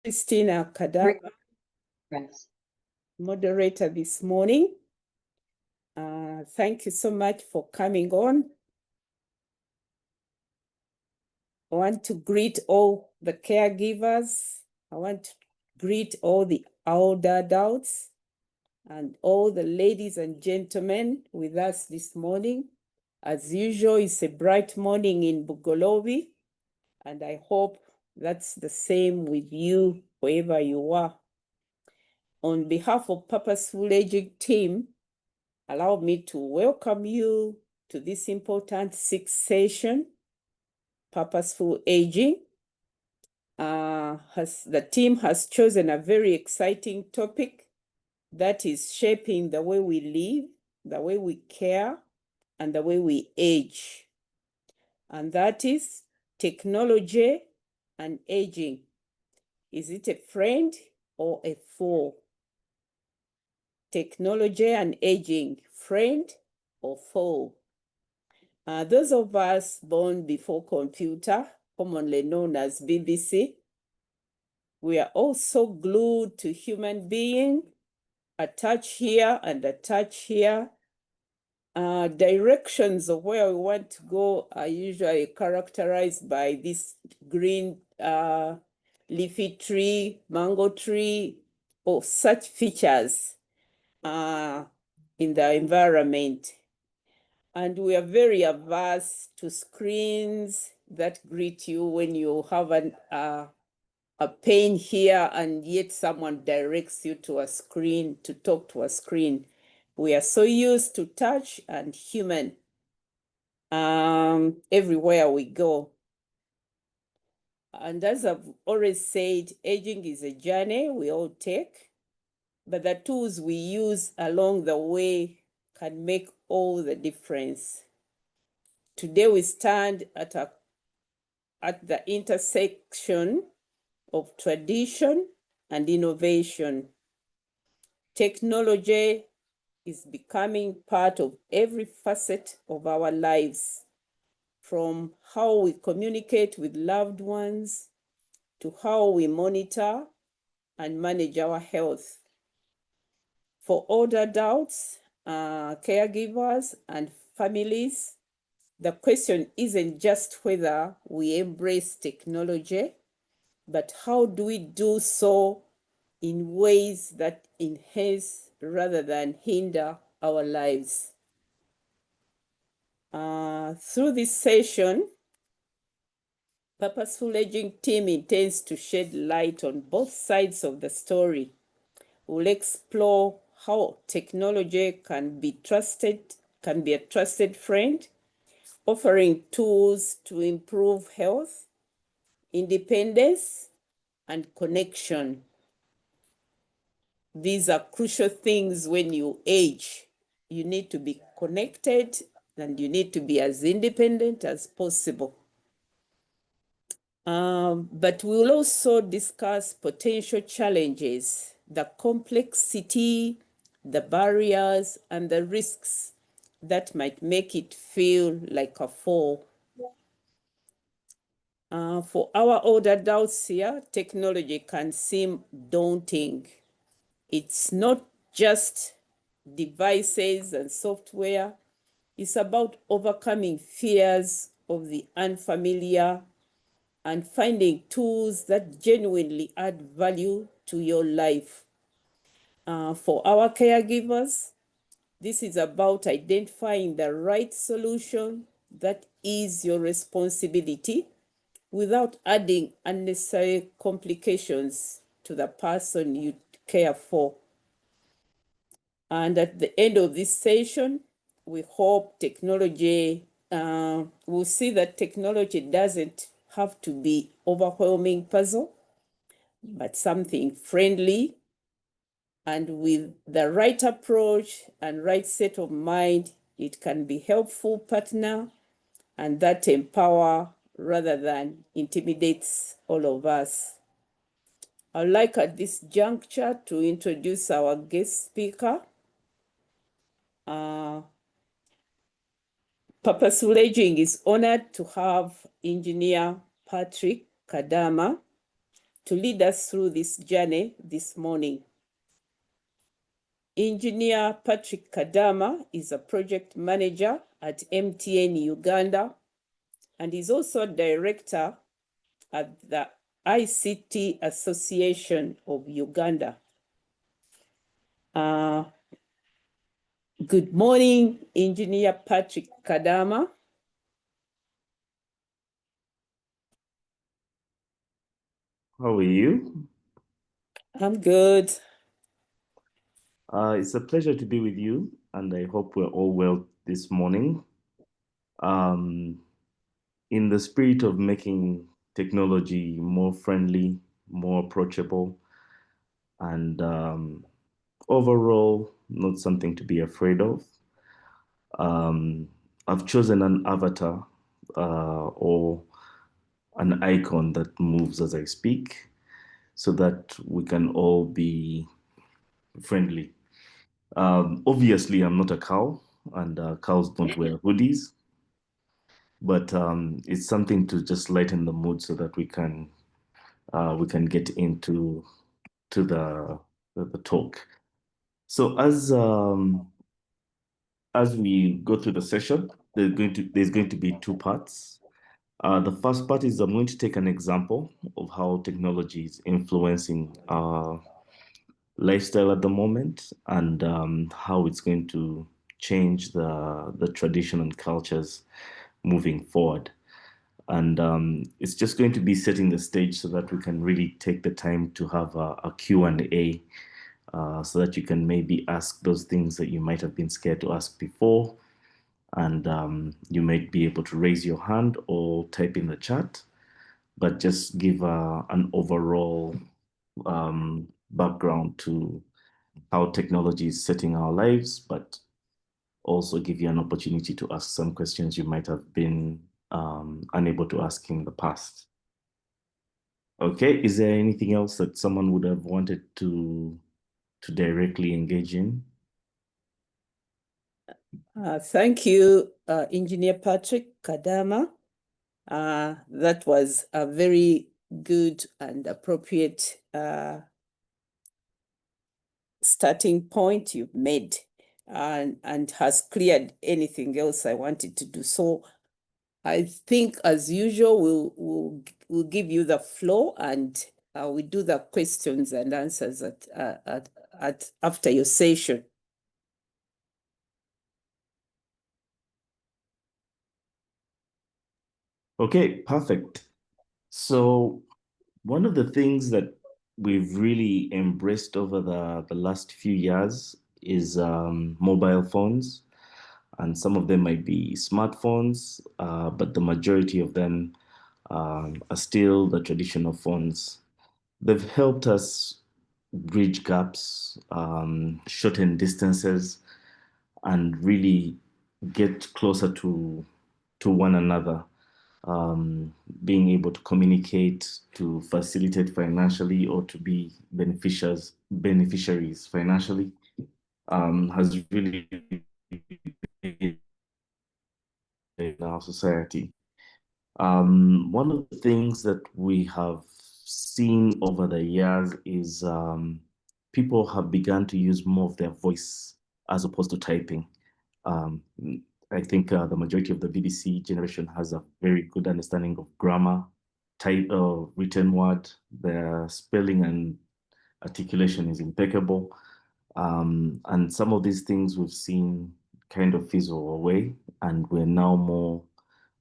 Christina Kadaba, moderator this morning. Thank you so much for coming on. I want to greet all the caregivers. I want to greet all the older adults and all the ladies and gentlemen with us this morning. As usual, it's a bright morning in Bugolobi, and I hope that's the same with you, wherever you are. On behalf of Purposeful Aging team, allow me to welcome you to this important sixth session, Purposeful Aging. The team has chosen a very exciting topic that is shaping the way we live, the way we care, and the way we age. And that is technology and aging. Is it a friend or a foe? Technology and aging, friend or foe? Those of us born before computer, commonly known as BBC, we are also glued to human being, a touch here and a touch here. Directions of where we want to go are usually characterized by this green leafy tree, mango tree, or such features in the environment. And we are very averse to screens that greet you when you have a pain here and yet someone directs you to a screen, to talk to a screen. We are so used to touch and human everywhere we go. And as I've always said, aging is a journey we all take, but the tools we use along the way can make all the difference. Today we stand at the intersection of tradition and innovation. Technology is becoming part of every facet of our lives, from how we communicate with loved ones to how we monitor and manage our health. For older adults, caregivers, and families, the question isn't just whether we embrace technology, but how do we do so in ways that enhance rather than hinder our lives? Through this session, Purposeful Aging team intends to shed light on both sides of the story. We'll explore how technology can be a trusted friend, offering tools to improve health, independence, and connection. These are crucial things when you age. You need to be connected and you need to be as independent as possible. But we'll also discuss potential challenges, the complexity, the barriers, and the risks that might make it feel like a foe. For our older adults here, technology can seem daunting. It's not just devices and software. It's about overcoming fears of the unfamiliar and finding tools that genuinely add value to your life. For our caregivers, this is about identifying the right solution that is your responsibility without adding unnecessary complications to the person you care for. And at the end of this session, we hope we'll see that technology doesn't have to be overwhelming puzzle, but something friendly, and with the right approach and right set of mind, it can be helpful partner and that empower rather than intimidates all of us. I'd like at this juncture to introduce our guest speaker. Purposeful Aging is honored to have Engineer Patrick Kadama to lead us through this journey this morning. Engineer Patrick Kadama is a project manager at MTN Uganda and is also director at the ICT Association of Uganda. Good morning, Engineer Patrick Kadama. How are you? I'm good. It's a pleasure to be with you, and I hope we're all well this morning. Um, in the spirit of making technology more friendly, more approachable, and overall not something to be afraid of, um, I've chosen an avatar or an icon that moves as I speak so that we can all be friendly. Obviously, I'm not a cow, and cows don't wear hoodies, but it's something to just lighten the mood so that we can get into the talk. So as we go through the session, there's going to be two parts. The first part is I'm going to take an example of how technology is influencing our lifestyle at the moment and how it's going to change the tradition and cultures moving forward. And it's just going to be setting the stage so that we can really take the time to have a Q&A so that you can maybe ask those things that you might have been scared to ask before. And you might be able to raise your hand or type in the chat, but just give an overall background to how technology is setting our lives, but also give you an opportunity to ask some questions you might have been unable to ask in the past. Okay, is there anything else that someone would have wanted to directly engage in? Thank you, Engineer Patrick Kadama. That was a very good and appropriate starting point you've made and has cleared anything else I wanted to do. So I think, as usual, we'll give you the floor and we do the questions and answers at after your session. Okay, perfect. So one of the things that we've really embraced over the last few years is mobile phones. And some of them might be smartphones, but the majority of them are still the traditional phones. They've helped us bridge gaps, shorten distances, and really get closer to one another. Being able to communicate, to facilitate financially, or to be beneficiaries financially, has really been in our society. One of the things that we have seen over the years is people have begun to use more of their voice as opposed to typing. Um, I think the majority of the BBC generation has a very good understanding of grammar, type of written word. Their spelling and articulation is impeccable. And some of these things we've seen kind of fizzle away, and we're now more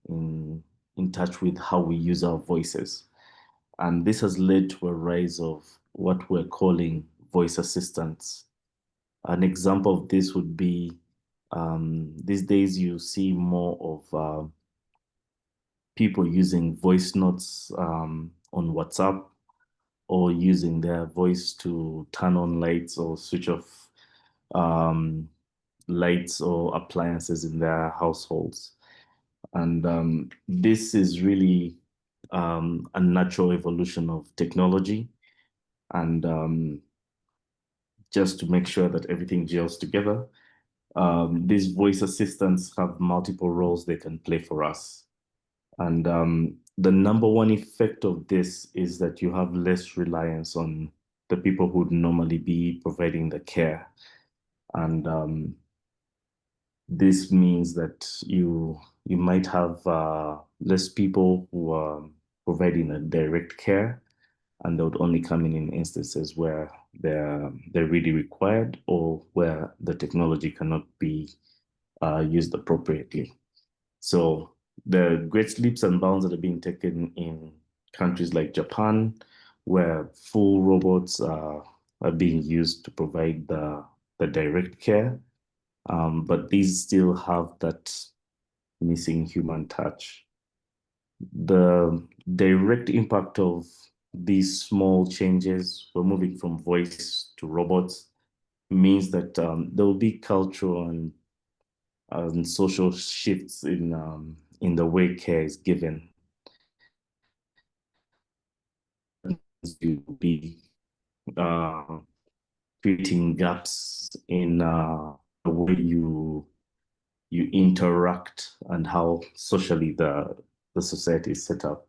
in, in touch with how we use our voices. And this has led to a rise of what we're calling voice assistants. An example of this would be these days you see more of people using voice notes on WhatsApp or using their voice to turn on lights or switch off um, lights or appliances in their households. And this is really a natural evolution of technology. And just to make sure that everything gels together, these voice assistants have multiple roles they can play for us. And the number one effect of this is that you have less reliance on the people who'd normally be providing the care. And this means that you might have less people who are providing a direct care, and they would only come in instances where they're really required or where the technology cannot be used appropriately. So the great leaps and bounds that are being taken in countries like Japan, where full robots are being used to provide the direct care, but these still have that missing human touch. The direct impact of these small changes, we're moving from voice to robots, means that there will be cultural and social shifts in the way care is given. You will be creating gaps in the way you interact and how socially the society is set up.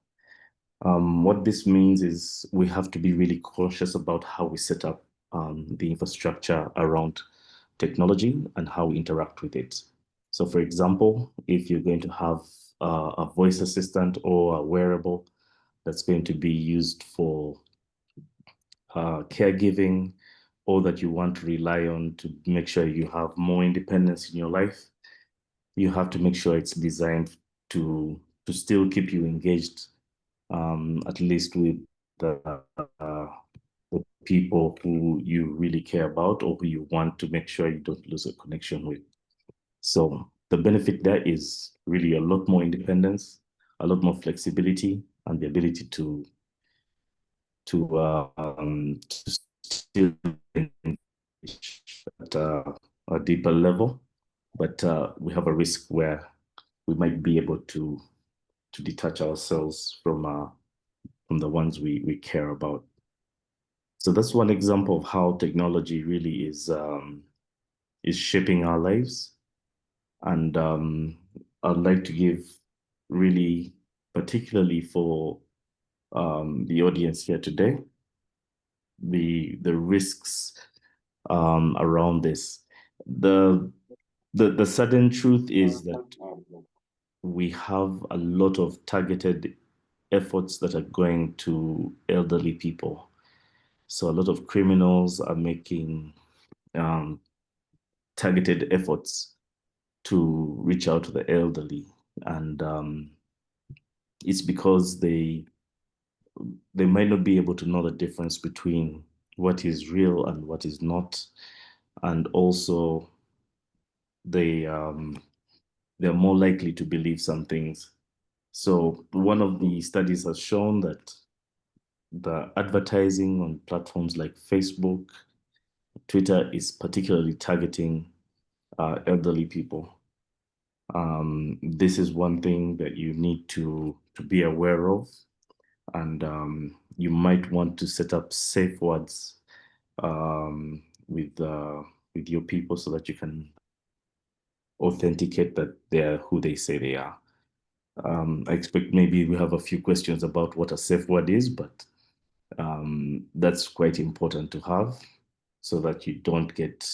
What this means is we have to be really cautious about how we set up the infrastructure around technology and how we interact with it. So, for example, if you're going to have a voice assistant or a wearable that's going to be used for caregiving, or that you want to rely on to make sure you have more independence in your life, you have to make sure it's designed to still keep you engaged, at least with the people who you really care about or who you want to make sure you don't lose a connection with. So the benefit there is really a lot more independence, a lot more flexibility, and the ability to still engage at a deeper level. But we have a risk where we might be able to detach ourselves from the ones we care about. So that's one example of how technology really is shaping our lives. And I'd like to give really, particularly for the audience here today, the risks around this. The sudden truth is that we have a lot of targeted efforts that are going to elderly people. So a lot of criminals are making targeted efforts to reach out to the elderly, and it's because they might not be able to know the difference between what is real and what is not, and also they're more likely to believe some things. So one of the studies has shown that the advertising on platforms like Facebook, Twitter is particularly targeting elderly people. This is one thing that you need to be aware of, and you might want to set up safe words with your people so that you can authenticate that they're who they say they are. I expect maybe we have a few questions about what a safe word is, but that's quite important to have so that you don't get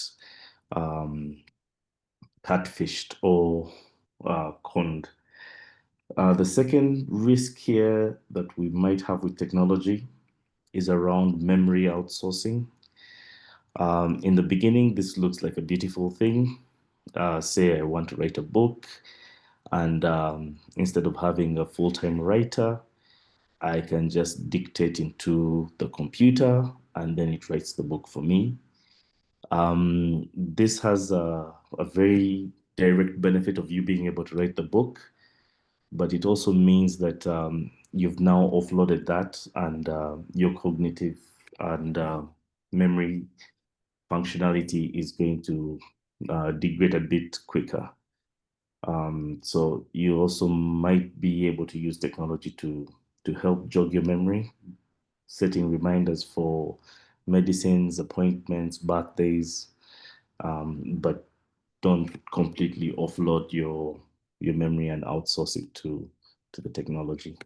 catfished or conned. The second risk here that we might have with technology is around memory outsourcing. In the beginning, this looks like a beautiful thing. Say I want to write a book, and instead of having a full-time writer, I can just dictate into the computer and then it writes the book for me. This has a very direct benefit of you being able to write the book, but it also means that you've now offloaded that, and your cognitive and memory functionality is going to degrade a bit quicker. So you also might be able to use technology to help jog your memory, setting reminders for medicines, appointments, birthdays, but don't completely offload your memory and outsource it to the technology.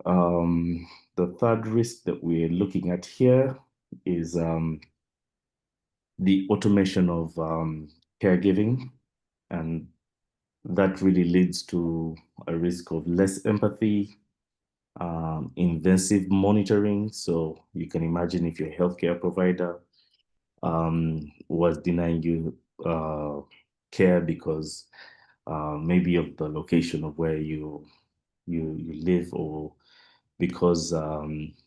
The third risk that we're looking at here is the automation of caregiving, and that really leads to a risk of less empathy, invasive monitoring. So you can imagine if your healthcare provider was denying you care because maybe of the location of where you live, or because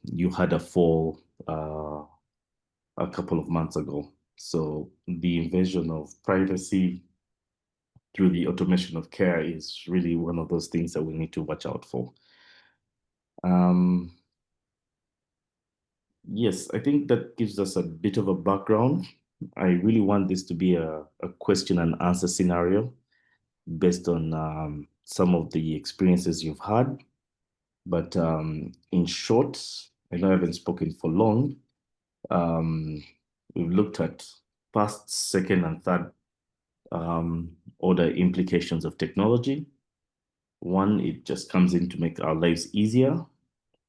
you had a fall a couple of months ago. So the invasion of privacy through the automation of care is really one of those things that we need to watch out for. Yes, I think that gives us a bit of a background. I really want this to be a question and answer scenario based on some of the experiences you've had. But in short, I know I haven't spoken for long. We've looked at first, second, and third order implications of technology. One, it just comes in to make our lives easier,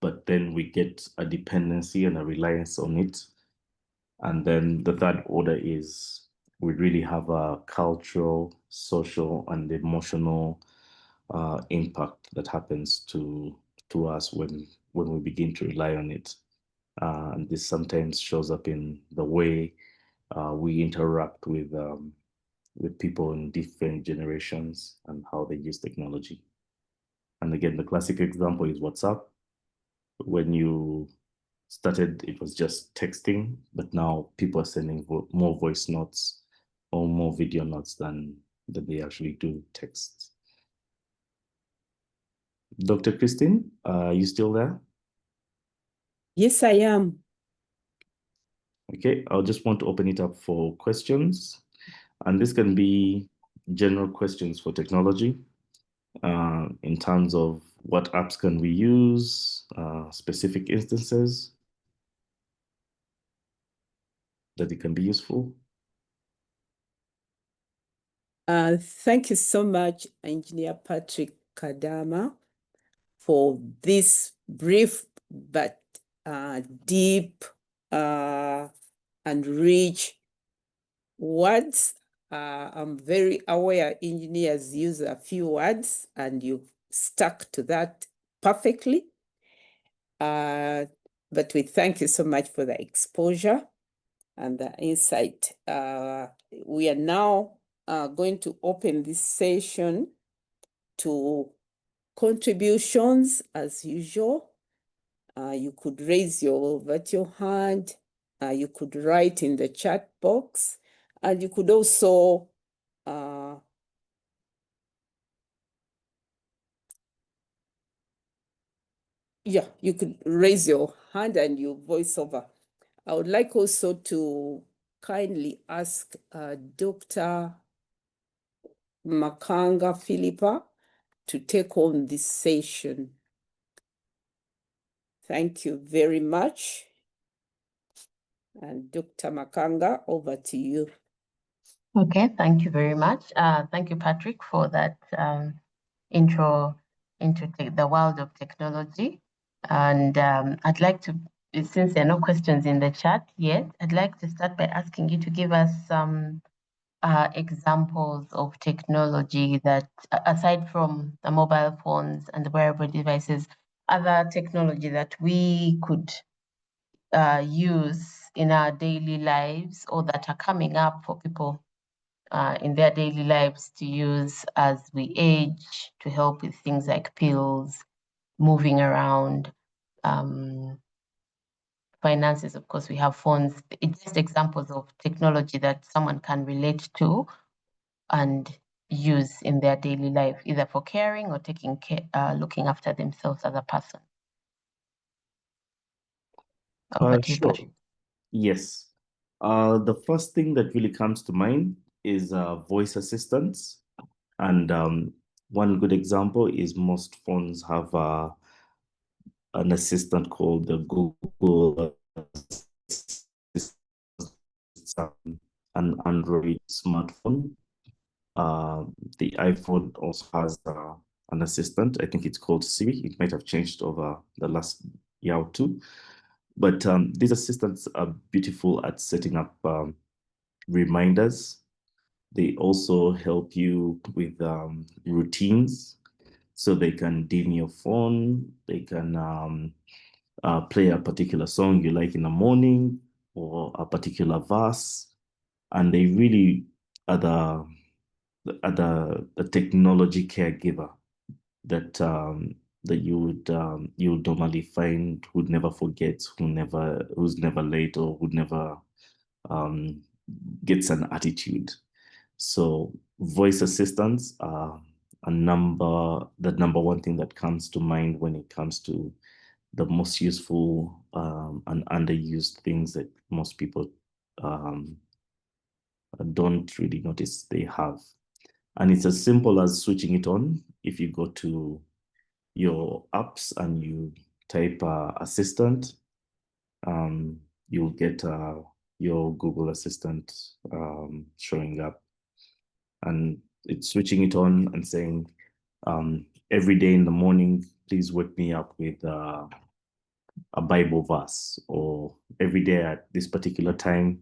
but then we get a dependency and a reliance on it. And then the third order is we really have a cultural, social, and emotional impact that happens to us when we begin to rely on it. And this sometimes shows up in the way we interact with people in different generations and how they use technology. And again, the classic example is WhatsApp. When you started, it was just texting, but now people are sending more voice notes or more video notes than they actually do text. Dr. Christine, are you still there? Yes, I am. Okay, I'll just want to open it up for questions. And this can be general questions for technology in terms of what apps can we use, specific instances that it can be useful. Thank you so much, Engineer Patrick Kadama, for this brief but deep and rich words. I'm very aware engineers use a few words and you stuck to that perfectly. But we thank you so much for the exposure and the insight. We are now going to open this session to contributions as usual. You could raise your virtual hand. You could write in the chat box. And you could also you could raise your hand and you voice over. I would like also to kindly ask Dr. Makanga Philippa to take on this session. Thank you very much. And Dr. Makanga, over to you. Okay, thank you very much. Thank you, Patrick, for that intro into the world of technology. And I'd like to, since there are no questions in the chat yet, I'd like to start by asking you to give us some examples of technology that, aside from the mobile phones and the wearable devices, other technology that we could use in our daily lives or that are coming up for people in their daily lives to use as we age, to help with things like pills, moving around, finances. Of course, we have phones. It's just examples of technology that someone can relate to and use in their daily life, either for caring or taking care, looking after themselves as a person. Over to you, Sure. Patrick. Yes. The first thing that really comes to mind is voice assistants. And one good example is most phones have an assistant called the Google Assistant, an Android smartphone. The iPhone also has an an assistant. I think it's called Siri. It might have changed over the last year or two. But these assistants are beautiful at setting up reminders. They also help you with routines. So they can dim your phone, they can play a particular song you like in the morning or a particular verse. And they really are the technology caregiver that that you would normally find who'd never forget, who's never late, or who'd never um, gets an attitude. So voice assistants are the number one thing that comes to mind when it comes to the most useful and underused things that most people don't really notice they have. And it's as simple as switching it on. If you go to your apps and you type assistant, you'll get your Google Assistant showing up. And it's switching it on and saying, every day in the morning, please wake me up with a Bible verse, or every day at this particular time,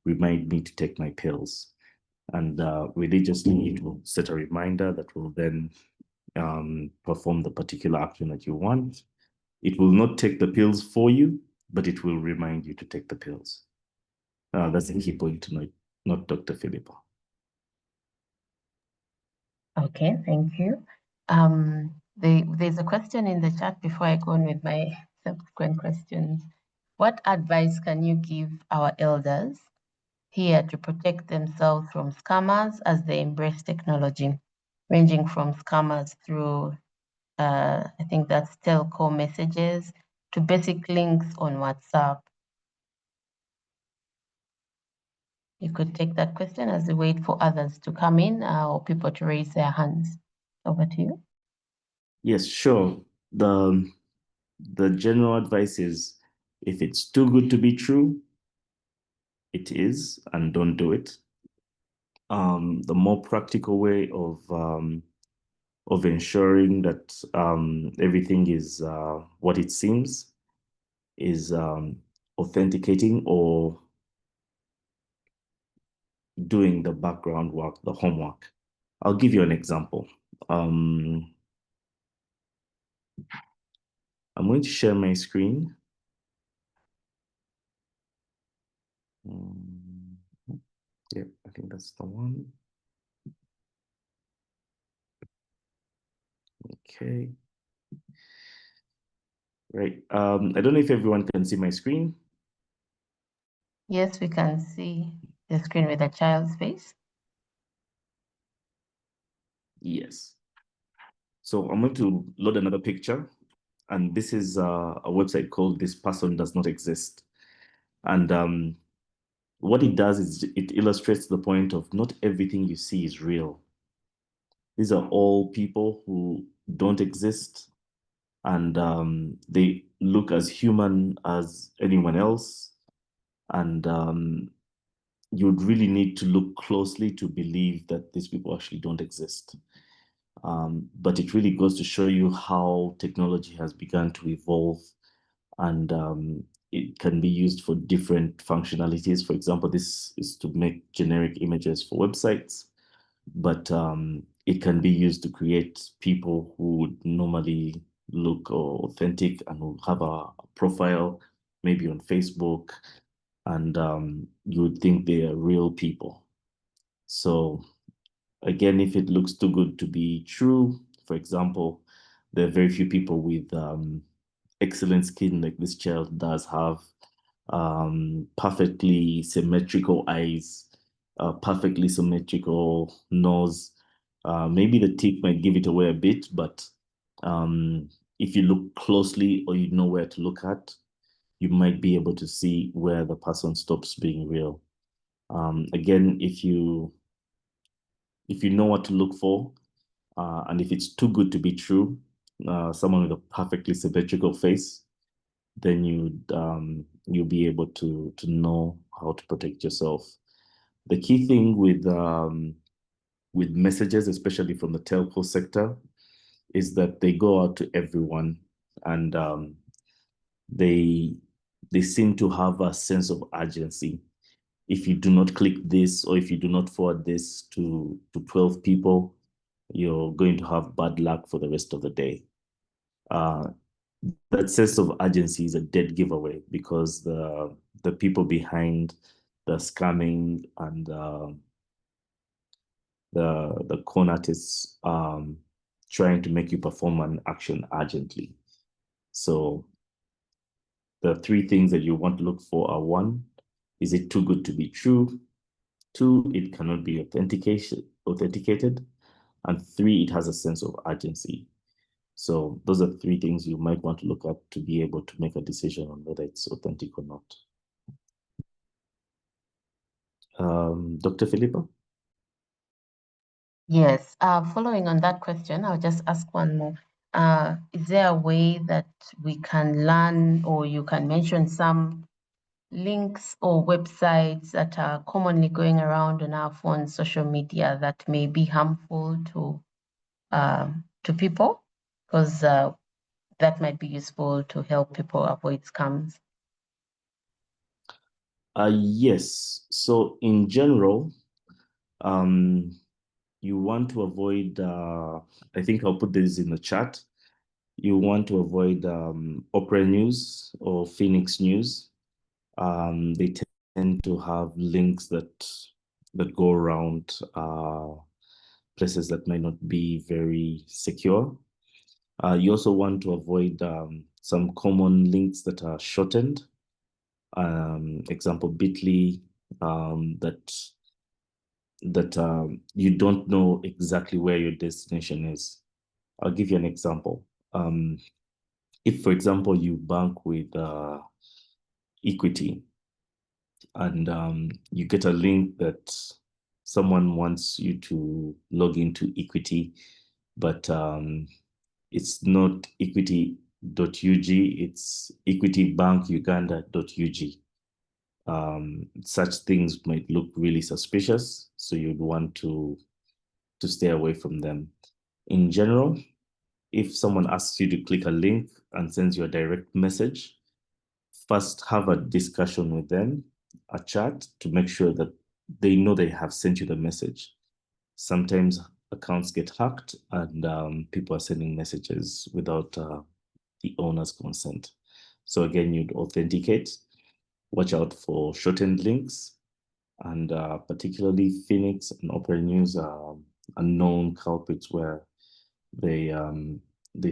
remind me to take my pills. And religiously, it will set a reminder that will then perform the particular action that you want. It will not take the pills for you, but it will remind you to take the pills. That's the key point to note, not Dr. Philippa. Okay, thank you. There's a question in the chat before I go on with my subsequent questions. What advice can you give our elders here to protect themselves from scammers as they embrace technology, ranging from scammers through, I think that's telco messages, to basic links on WhatsApp? You could take that question as we wait for others to come in or people to raise their hands. Over to you. Yes, sure. The general advice is, if it's too good to be true, it is, and don't do it. The more practical way of ensuring that everything is what it seems is authenticating or doing the background work, the homework. I'll give you an example. I'm going to share my screen. Yep, I think that's the one. Okay. Right. I don't know if everyone can see my screen. Yes, we can see the screen with a child's face. Yes. So I'm going to load another picture. And this is a website called This Person Does Not Exist. And what it does is it illustrates the point of not everything you see is real. These are all people who don't exist, and they look as human as anyone else. And you'd really need to look closely to believe that these people actually don't exist. But it really goes to show you how technology has begun to evolve, and it can be used for different functionalities. For example, this is to make generic images for websites, but it can be used to create people who would normally look authentic and will have a profile, maybe on Facebook, and you would think they are real people. So again, if it looks too good to be true, for example, there are very few people with excellent skin like this child does have, perfectly symmetrical eyes, perfectly symmetrical nose. Maybe the teeth might give it away a bit, but if you look closely or you know where to look at, you might be able to see where the person stops being real. Again, if you know what to look for, and if it's too good to be true, someone with a perfectly symmetrical face, then you'll be able to know how to protect yourself. The key thing with messages, especially from the telco sector, is that they go out to everyone, and they seem to have a sense of urgency. If you do not click this, or if you do not forward this to 12 people, you're going to have bad luck for the rest of the day. That sense of urgency is a dead giveaway, because the people behind the scamming and the con artists trying to make you perform an action urgently. So the three things that you want to look for are: one, is it too good to be true? Two, it cannot be authenticated. And three, it has a sense of urgency. So those are three things you might want to look at to be able to make a decision on whether it's authentic or not. Dr. Philippa? Yes, following on that question, I'll just ask one more. Is there a way that we can learn, or you can mention some links or websites that are commonly going around on our phone, social media, that may be harmful to people? Because that might be useful to help people avoid scams. Yes. So in general, you want to avoid, I think I'll put this in the chat. You want to avoid Opera News or Phoenix News. They tend to have links that go around places that might not be very secure. You also want to avoid some common links that are shortened. Example, bit.ly, that you don't know exactly where your destination is. I'll give you an example. If, for example, you bank with Equity, and you get a link that someone wants you to log into Equity, but it's not equity.ug, it's equitybankuganda.ug. Such things might look really suspicious, so you'd want to stay away from them. In general, if someone asks you to click a link and sends you a direct message, first have a discussion with them, a chat, to make sure that they know they have sent you the message. Sometimes accounts get hacked, and people are sending messages without the owner's consent. So again, you'd authenticate, watch out for shortened links, and particularly Phoenix and Opera News are known culprits where they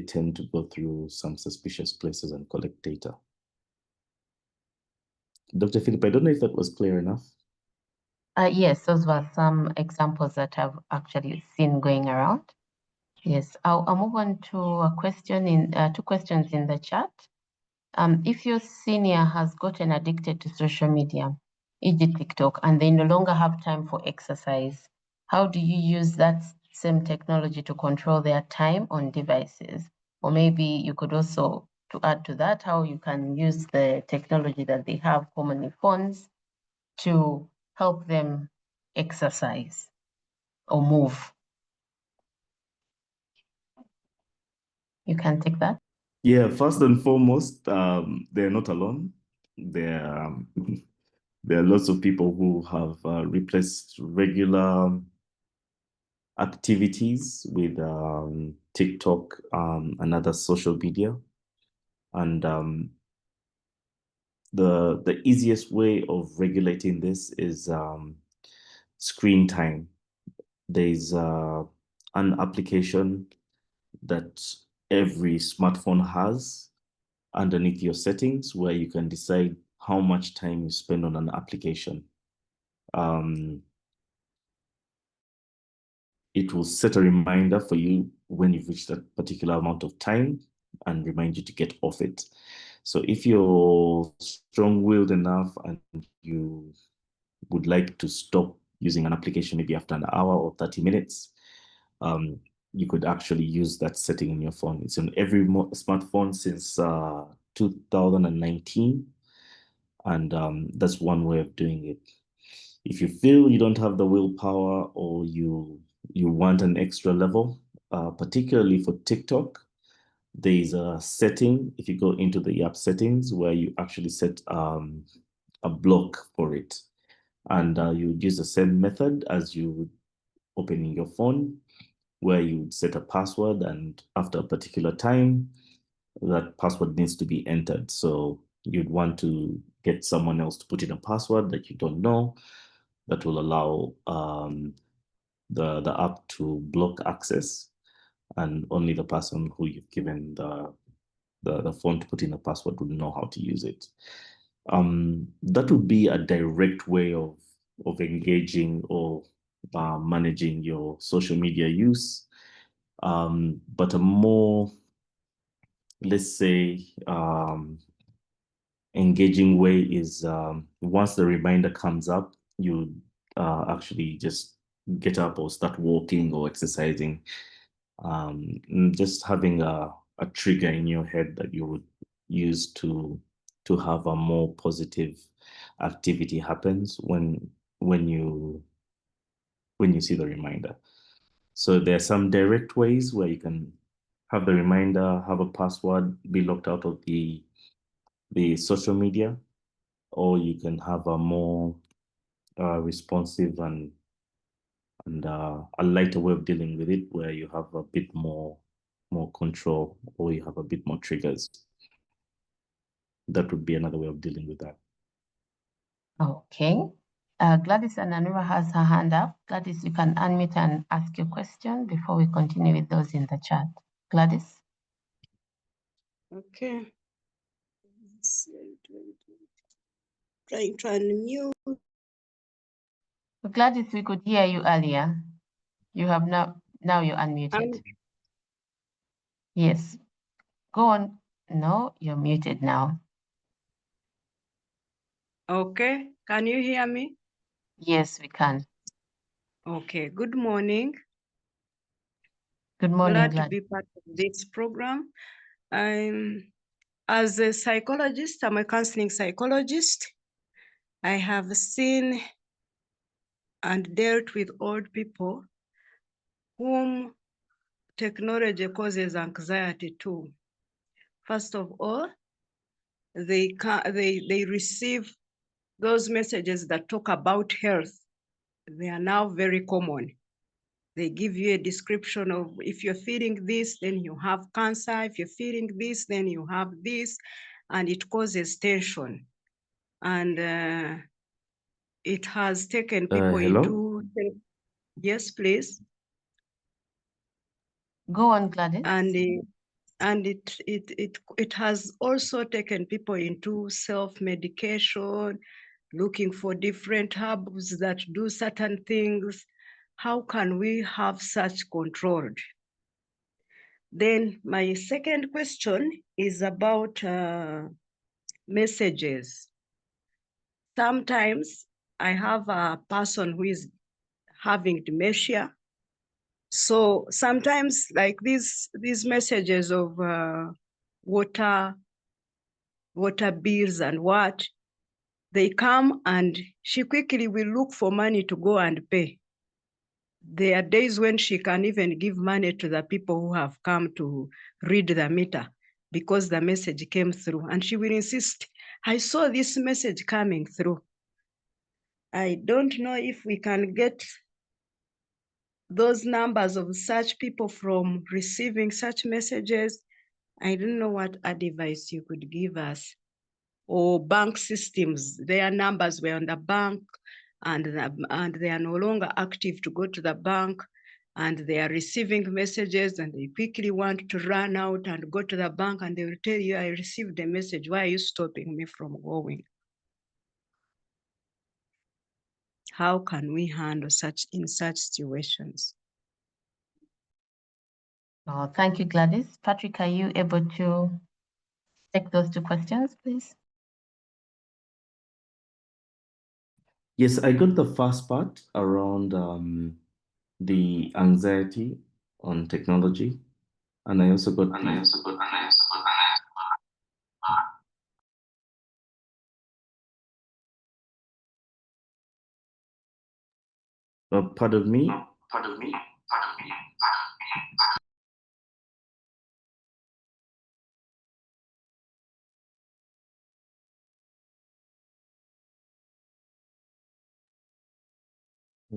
tend to go through some suspicious places and collect data. Dr. Philip, I don't know if that was clear enough. Yes, those were some examples that I've actually seen going around. Yes, I'll move on to a question in 2 questions in the chat. If your senior has gotten addicted to social media, e.g. TikTok, and they no longer have time for exercise, how do you use that same technology to control their time on devices? Or maybe you could also, to add to that, how you can use the technology that they have, commonly phones, to help them exercise or move. You can take that. Yeah, first and foremost, they're not alone. There are lots of people who have replaced regular activities with TikTok and other social media. And the easiest way of regulating this is screen time. There's an application that every smartphone has underneath your settings, where you can decide how much time you spend on an application. It will set a reminder for you when you've reached that particular amount of time and remind you to get off it. So if you're strong-willed enough and you would like to stop using an application maybe after an hour or 30 minutes, you could actually use that setting in your phone. It's on every smartphone since 2019, and that's one way of doing it. If you feel you don't have the willpower, or you want an extra level, particularly for TikTok, there's a setting, if you go into the app settings, where you actually set a block for it. And you would use the same method as you would opening your phone, where you would set a password, and after a particular time, that password needs to be entered. So you'd want to get someone else to put in a password that you don't know, that will allow the app to block access, and only the person who you've given the phone to put in a password would know how to use it. That would be a direct way of engaging or managing your social media use. But a more, let's say, engaging way is once the reminder comes up, you actually just get up or start walking or exercising. Just having a trigger in your head that you would use to have a more positive activity happens when you see the reminder. So there are some direct ways where you can have the reminder, have a password, be locked out of the social media, or you can have a more responsive and a lighter way of dealing with it, where you have a bit more control, or you have a bit more triggers. That would be another way of dealing with that. Okay. Gladys Ananura has her hand up. Gladys, you can unmute and ask your question before we continue with those in the chat. Gladys? Okay. Trying to unmute. Gladys, we could hear you earlier. You have now you're unmuted. Yes. Go on. No, you're muted now. Okay. Can you hear me? Yes, we can. Okay. Good morning. Good morning, Glad to Gladys. be part of this program. As a psychologist, I'm a counseling psychologist. I have seen and dealt with old people whom technology causes anxiety to. First of all, they receive those messages that talk about health. They are now very common. They give you a description of, if you're feeling this, then you have cancer. If you're feeling this, then you have this, and it causes tension. And it has taken people Hello? into, yes, please. Go on, Gladys. And it has also taken people into self-medication, looking for different herbs that do certain things. How can we have such controlled? Then my second question is about messages. Sometimes I have a person who is having dementia. So sometimes like these messages of water bills and what, they come and she quickly will look for money to go and pay. There are days when she can even give money to the people who have come to read the meter because the message came through, and she will insist, I saw this message coming through. I don't know if we can get those numbers of such people from receiving such messages. I don't know what advice you could give us. Or bank systems, their numbers were on the bank and they are no longer active to go to the bank, and they are receiving messages and they quickly want to run out and go to the bank, and they will tell you, I received a message, why are you stopping me from going? How can we handle in such situations? Oh, thank you, Gladys. Patrick, are you able to take those two questions, please? Yes, I got the first part around the anxiety on technology, and I also got pardon me.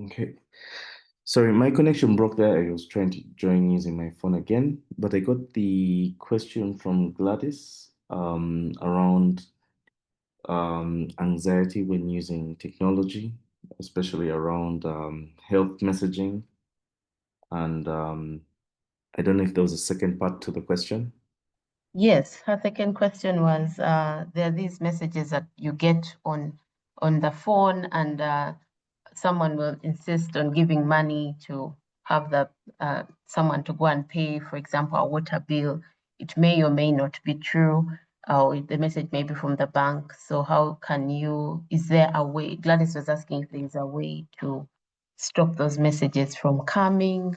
Okay. Sorry, my connection broke there. I was trying to join using my phone again, but I got the question from Gladys around anxiety when using technology, especially around health messaging. And I don't know if there was a second part to the question. Yes, her second question was there are these messages that you get on the phone, and someone will insist on giving money to have the someone to go and pay, for example, a water bill. It may or may not be true, or the message may be from the bank. So how can you, is there a way, Gladys was asking if there's a way to stop those messages from coming,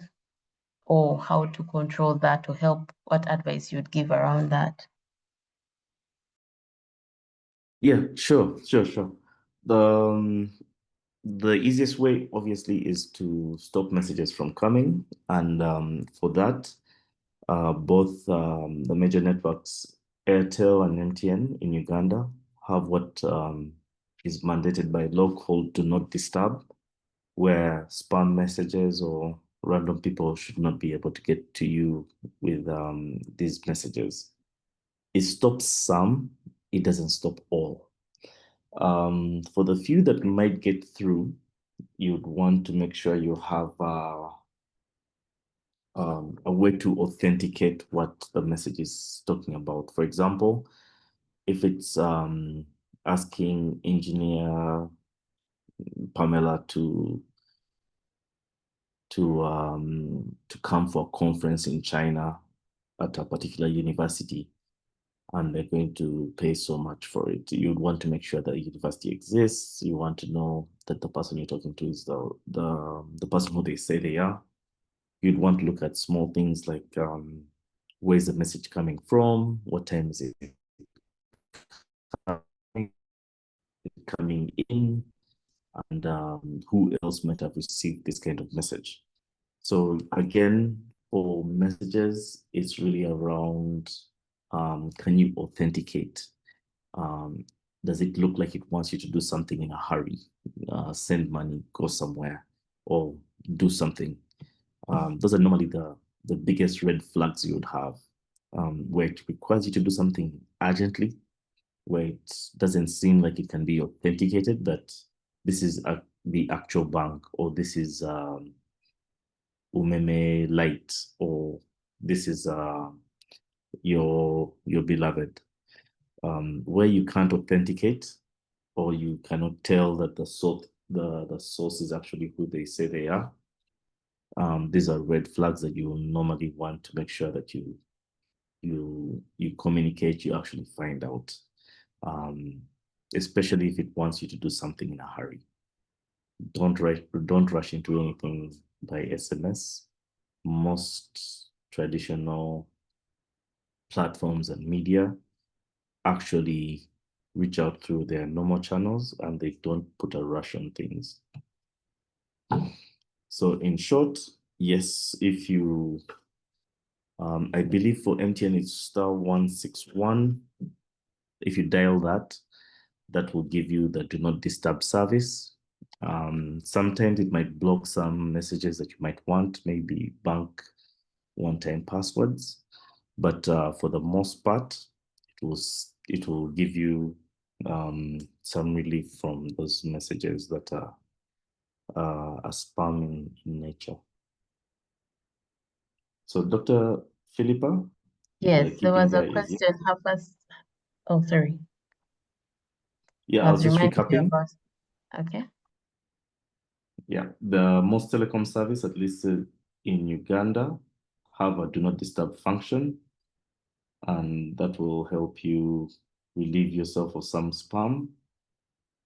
or how to control that, or help, what advice you'd give around that? Yeah, sure. The easiest way, obviously, is to stop messages from coming, and for that, both the major networks, Airtel and MTN in Uganda, have what is mandated by law called "Do Not Disturb," where spam messages or random people should not be able to get to you with these messages. It stops some, it doesn't stop all. For the few that might get through, you'd want to make sure you have a way to authenticate what the message is talking about. For example, if it's asking engineer Pamela to come for a conference in China at a particular university, and they're going to pay so much for it, you'd want to make sure that the university exists. You want to know that the person you're talking to is the person who they say they are. You'd want to look at small things like where's the message coming from, what time is it coming in, and who else might have received this kind of message. So again, for messages, it's really around can you authenticate? Does it look like it wants you to do something in a hurry? Send money, go somewhere, or do something. Those are normally the biggest red flags you would have, where it requires you to do something urgently, where it doesn't seem like it can be authenticated that this is the actual bank, or this is Umeme Light, or this is your beloved. Where you can't authenticate, or you cannot tell that the source is actually who they say they are. These are red flags that you normally want to make sure that you communicate, you actually find out, especially if it wants you to do something in a hurry. Don't rush into anything by SMS. Most traditional platforms and media actually reach out through their normal channels, and they don't put a rush on things. So in short, yes, if you, I believe for MTN it's *161. If you dial that, that will give you the do not disturb service. Sometimes it might block some messages that you might want, maybe bank one-time passwords, but for the most part, it will give you some relief from those messages that are spam in nature. So, Dr. Philippa? Yes, there was a question. Help us. Oh, sorry. Yeah, I was just recapping. Okay. Yeah, the most telecom service, at least in Uganda, have a do not disturb function, and that will help you relieve yourself of some spam.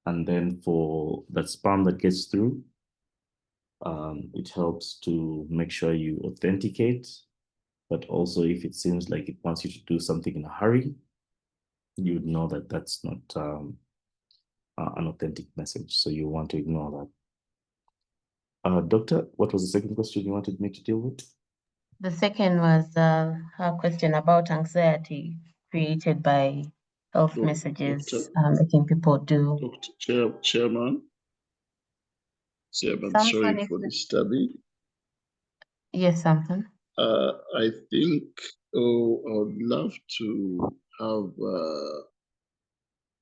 And then for that spam that gets through, it helps to make sure you authenticate, but also if it seems like it wants you to do something in a hurry, you would know that that's not an authentic message, so you want to ignore that. Doctor, what was the second question you wanted me to deal with? The second was her question about anxiety created by health messages, making people do. Chairman. I'm Samson, sorry for disturbing. Yes, Samson. I think I would love to have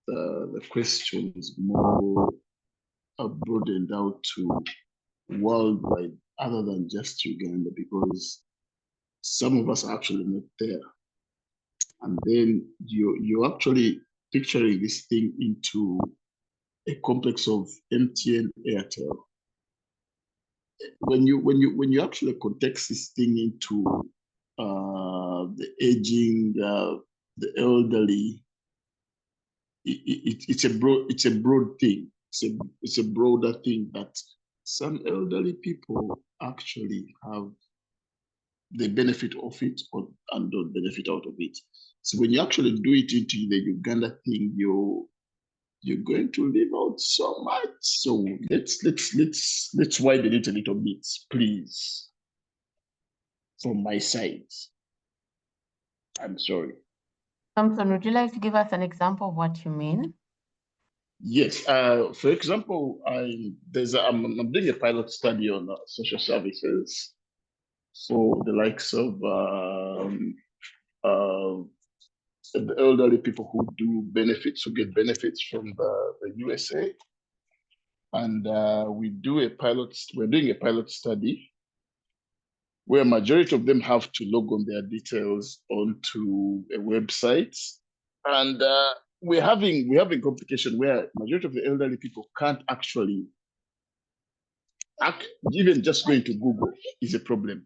the questions more broadened out to worldwide other than just Uganda, because some of us are actually not there. And then you're actually picturing this thing into a complex of MTN, Airtel. When you actually context this thing into the aging, the elderly, it's a broad thing. It's a broader thing that some elderly people actually have the benefit of it and don't benefit out of it. So when you actually do it into the Uganda thing, you're going to leave out so much. So let's widen it a little bit, please. From my side, I'm sorry. Samson, would you like to give us an example of what you mean? Yes. For example, I'm doing a pilot study on social services for the likes of the elderly people who do benefits, who get benefits from the USA. And we're doing a pilot study where majority of them have to log on their details onto a website. And we're having complication where majority of the elderly people can't actually even just going to Google is a problem.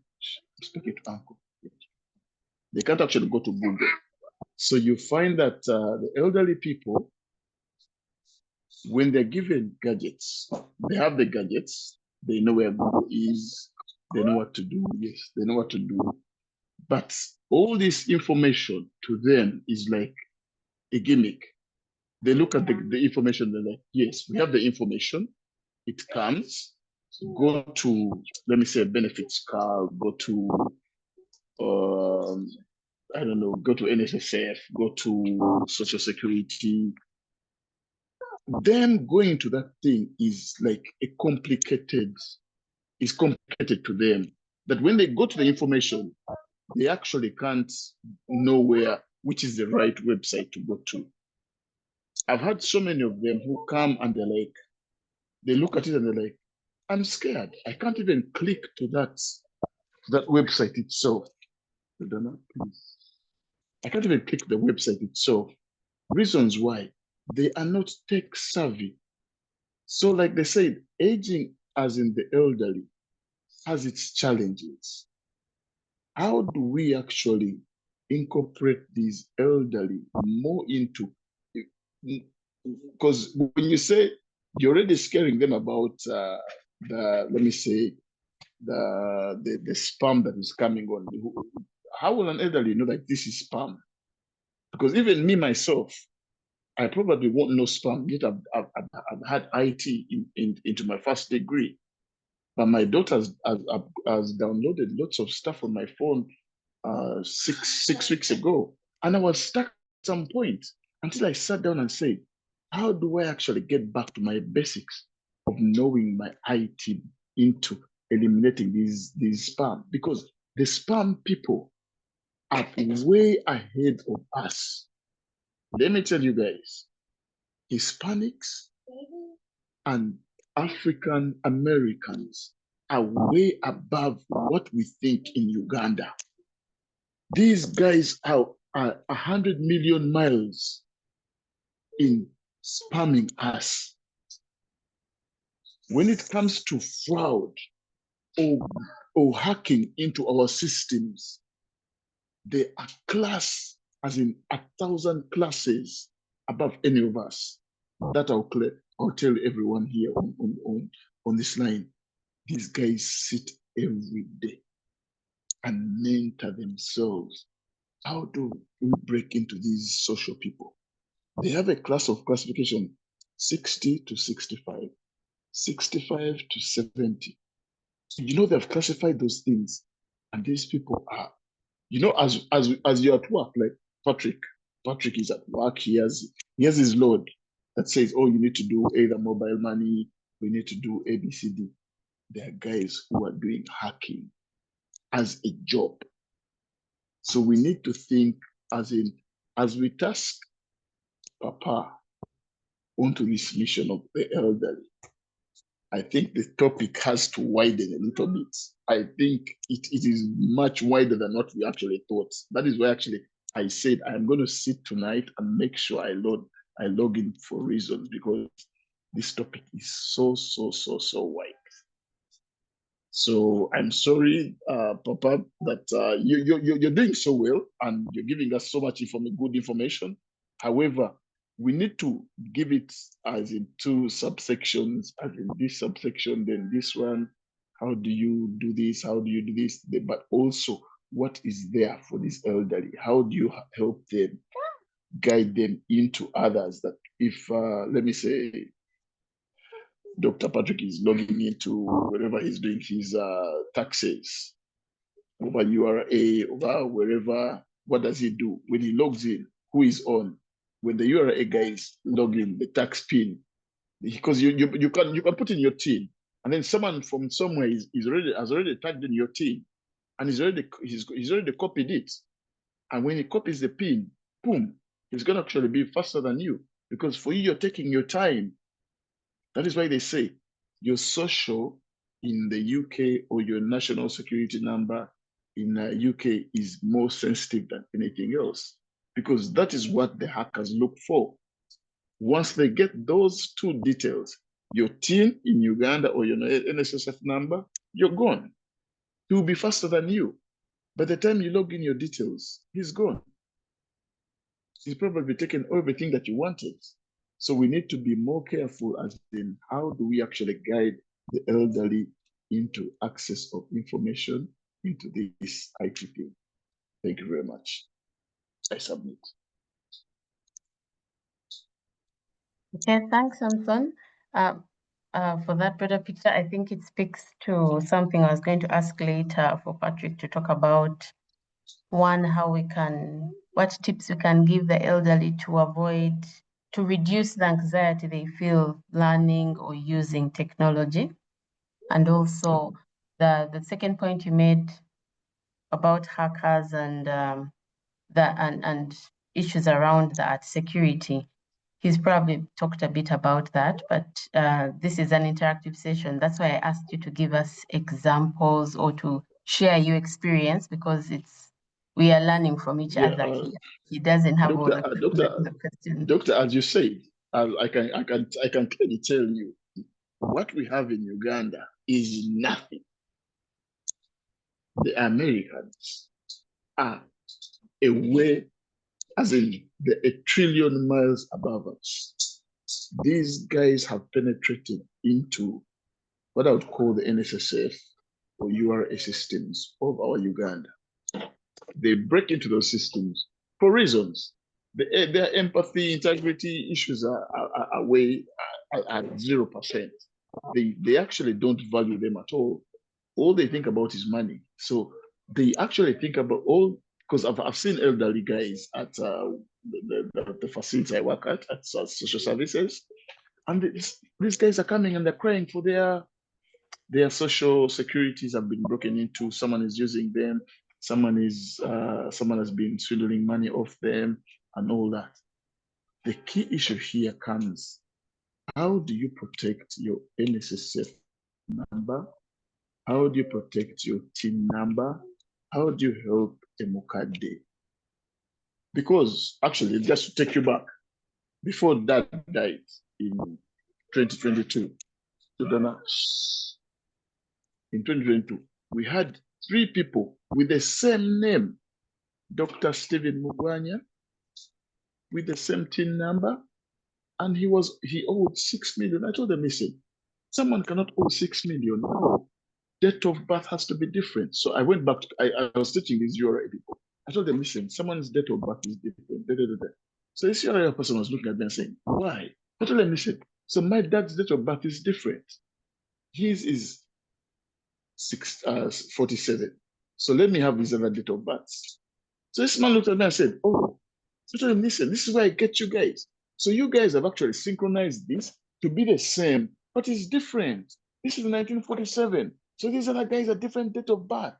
I'm speaking to Uncle. They can't actually go to Google. So you find that the elderly people, when they're given gadgets, they have the gadgets, they know where Google is, they know what to do. Yes, they know what to do. But all this information to them is like a gimmick. They look at the information, they're like, yes, we have the information. It comes, go to, let me say, a benefits card, go to, I don't know, go to NSSF, go to Social Security. Them going to that thing is like complicated to them. That when they go to the information, they actually can't know which is the right website to go to. I've had so many of them who come and they're like, they look at it and they're like, I'm scared. I can't even click to that website itself. Please. I can't even click the website itself. Reasons why: they are not tech savvy. So like they said, aging as in the elderly has its challenges. How do we actually incorporate these elderly more into, because when you say you're already scaring them about let me say, the spam that is coming on, how will an elderly know that this is spam? Because even me myself, I probably won't know spam, yet I've had IT into my first degree. But my daughter has downloaded lots of stuff on my phone 6 weeks ago. And I was stuck at some point until I sat down and said, how do I actually get back to my basics of knowing my IT into eliminating these spam? Because the spam people are way ahead of us. Let me tell you guys, Hispanics and African Americans are way above what we think in Uganda. These guys are 100 million miles in spamming us. When it comes to fraud or hacking into our systems, they are class, as in 1,000 classes above any of us. That I'll tell everyone here on this line. These guys sit every day and mentor themselves. How do we break into these social people? They have a classification 60 to 65, 65 to 70. They've classified those things, and these people are, as you're at work, like Patrick is at work. He has his load that says, oh, you need to do either mobile money we need to do ABCD. There are guys who are doing hacking as a job. So we need to think as we task Papa onto this mission of the elderly. I think the topic has to widen a little bit. I think it is much wider than what we actually thought. That is why actually I said I'm going to sit tonight and make sure I log in for reasons, because this topic is so wide. So I'm sorry, Papa, that you're doing so well and you're giving us so much good information. However, we need to give it as in two subsections, as in this subsection, then this one. How do you do this? How do you do this? But also, what is there for this elderly? How do you help them, guide them into others? That if, let me say, Dr. Patrick is logging into wherever he's doing his taxes, over URA, over wherever, what does he do? When he logs in, who is on? When the URA guy is logging, the tax pin, because you can put in your TIN, and then someone from somewhere has already tagged in your TIN, and he's already copied it. And when he copies the pin, boom, it's gonna actually be faster than you, because for you, you're taking your time. That is why they say your social in the UK or your national security number in the UK is more sensitive than anything else, because that is what the hackers look for. Once they get those two details, your TIN in Uganda or your NSSF number, you're gone. He will be faster than you. By the time you log in your details, he's gone. He's probably taken everything that you wanted. So we need to be more careful as in how do we actually guide the elderly into access of information into this IT thing. Thank you very much. I submit. Okay, thanks, Samson. For that broader picture, I think it speaks to something I was going to ask later for Patrick to talk about. One, what tips we can give the elderly to reduce the anxiety they feel learning or using technology. And also the second point you made about hackers and issues around that security. He's probably talked a bit about that, but this is an interactive session. That's why I asked you to give us examples or to share your experience, because we are learning from each other here. He doesn't have all the questions. Doctor, as you said, I can clearly tell you what we have in Uganda is nothing. The Americans are away, as in a trillion miles above us. These guys have penetrated into what I would call the NSSF or URA systems of our Uganda. They break into those systems for reasons. Their empathy, integrity issues are way at 0%. They actually don't value them at all. All they think about is money. So they actually think about because I've seen elderly guys at the facility I work at social services, and these guys are coming and they're crying for their social securities have been broken into. Someone is using them. Someone has been swindling money off them and all that. The key issue here comes: how do you protect your NSSF number? How do you protect your TIN number? How do you help a Mukade? Because actually, just to take you back, before Dad died in 2022, in 2022, we had 3 people with the same name, Dr. Stephen Mugwanya, with the same TIN number, and he owed 6 million. I told them, listen, someone cannot owe 6 million. No, date of birth has to be different. So I went back. I was teaching these URA people. I told them, listen, someone's date of birth is different. So this URA person was looking at me and saying, why? I told them, listen, so my dad's date of birth is different. His is 47. So let me have his other date of birth. So this man looked at me and said, oh, so I told him, listen, this is why I get you guys. So you guys have actually synchronized this to be the same but it's different. This is 1947. So these other guys are different date of birth,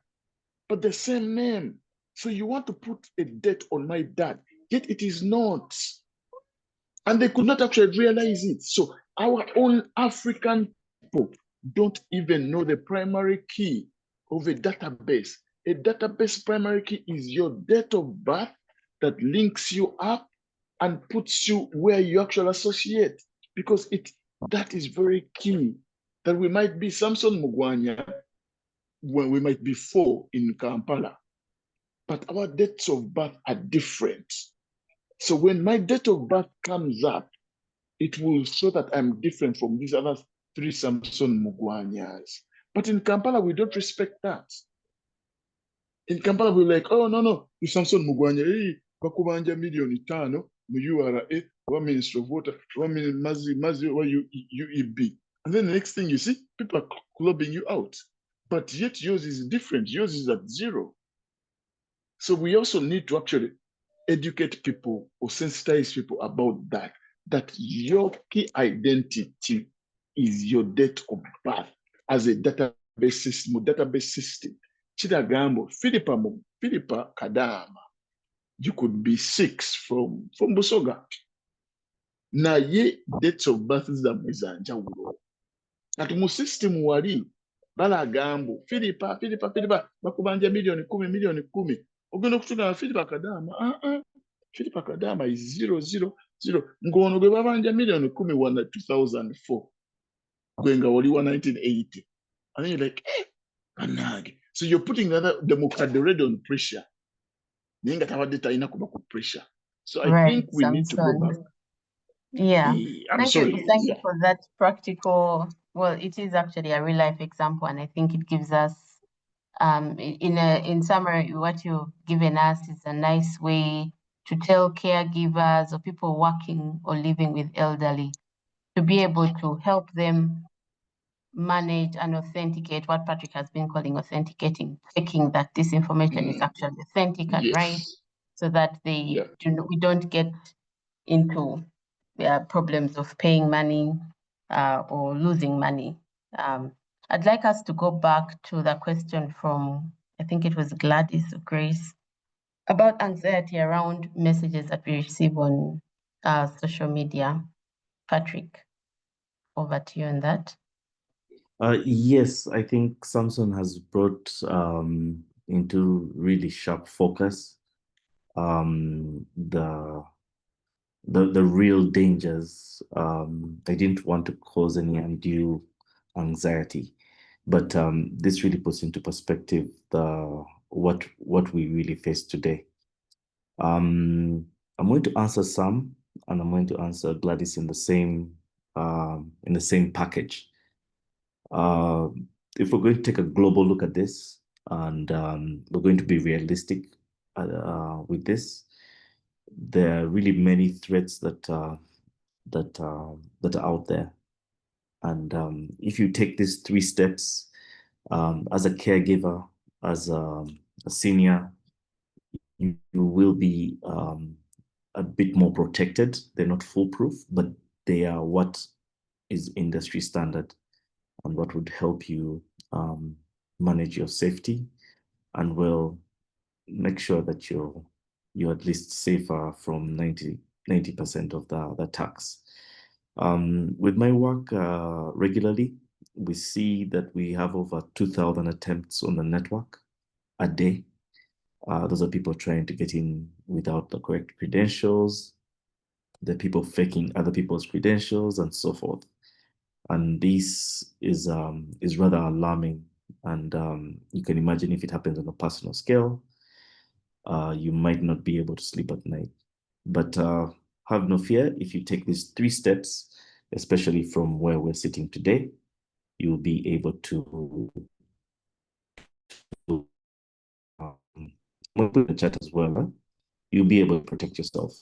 but the same name. So you want to put a date on my dad, yet it is not. And they could not actually realize it. So our own African people don't even know the primary key of a database. A database primary key is your date of birth that links you up and puts you where you actually associate, because that is very key. That we might be Samson Mugwanya when we might be 4 in Kampala, but our dates of birth are different. So when my date of birth comes up, it will show that I'm different from these other 3 Samson Mugwanyas. But in Kampala, we don't respect that. In Kampala, we're like, oh, no, you Samson Mugwanya, hey, bakubanja milioni 5 mu URA, 1 Minister of Water, 1 million Mazi, UEB. And then the next thing you see, people are clubbing you out. But yet yours is different. Yours is at 0. So we also need to actually educate people or sensitize people about that your key identity is your date of birth as a database system. Chidagambo, Philippa Kadama, you could be 6 from Busoga. Na ye dates of birth za mwezanja ulo. Ati mu system wali, bala gambo, Philippa, bakubanja milioni 10. Ogenda kutuna Philippa Kadama, Philippa Kadama is 000. Ngono gwe babanja milioni 10 wana 2004. Gwenga wali wa 1980. And then you're like, anage. So you're putting the mukadere on pressure. Ninga tawadeta ina kuba ku pressure. So I think we need to go back. Yeah. I'm sorry. Thank you for that practical. Well, it is actually a real life example, and I think it gives us, in summary, what you've given us is a nice way to tell caregivers or people working or living with elderly to be able to help them manage and authenticate what Patrick has been calling authenticating, checking that this information is actually authentic and right, so that we don't get into problems of paying money or losing money. I'd like us to go back to the question from, I think it was Gladys or Grace, about anxiety around messages that we receive on social media. Patrick, over to you on that. Yes, I think Samson has brought into really sharp focus the real dangers. I didn't want to cause any undue anxiety, but this really puts into perspective what we really face today. I'm going to answer some, and I'm going to answer Gladys in the same package. If we're going to take a global look at this, and we're going to be realistic with this, there are really many threats that are out there. And if you take these 3 steps, as a caregiver, as a senior, you will be a bit more protected. They're not foolproof, but they are what is industry standard and what would help you manage your safety, and will make sure that you're at least safer from 90% of the attacks. With my work regularly, we see that we have over 2,000 attempts on the network a day. Those are people trying to get in without the correct credentials, the people faking other people's credentials, and so forth. And this is rather alarming. And you can imagine if it happens on a personal scale, you might not be able to sleep at night. But have no fear. If you take these 3 steps, especially from where we're sitting today, you'll be able to we'll put the chat as well. Huh? You'll be able to protect yourself.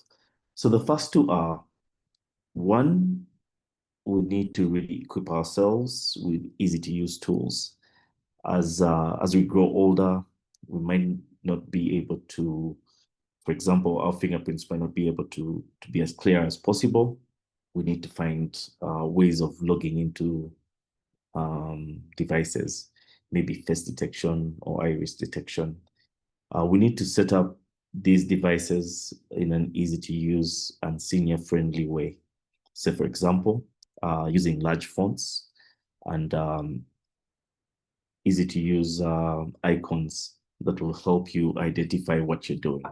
So the first 2 are, 1, we need to really equip ourselves with easy to use tools. As we grow older, we might not be able to, for example, our fingerprints might not be able to be as clear as possible. we need to find ways of logging into devices, maybe face detection or iris detection. We need to set up these devices in an easy to use and senior friendly way. So for example, using large fonts and easy to use icons that will help you identify what you're doing.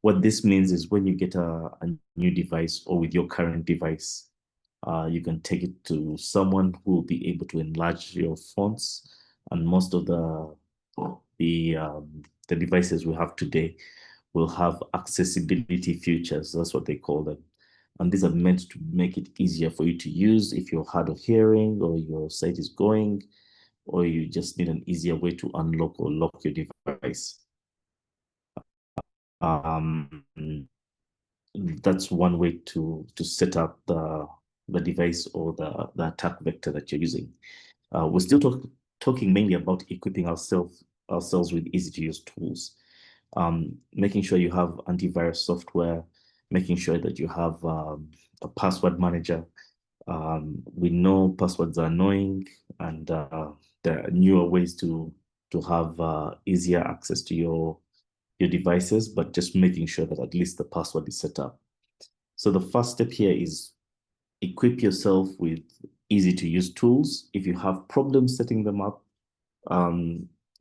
What this means is when you get a new device or with your current device, you can take it to someone who will be able to enlarge your fonts, and most of the devices we have today will have accessibility features. That's what they call them. And these are meant to make it easier for you to use if you're hard of hearing or your sight is going, or you just need an easier way to unlock or lock your device. That's one way to set up the device or the attack vector that you're using. We're still talking mainly about equipping ourselves with easy to use tools. Making sure you have antivirus software, making sure that you have a password manager. We know passwords are annoying, and there are newer ways to have easier access to your devices, but just making sure that at least the password is set up. So the first step here is equip yourself with easy to use tools. If you have problems setting them up,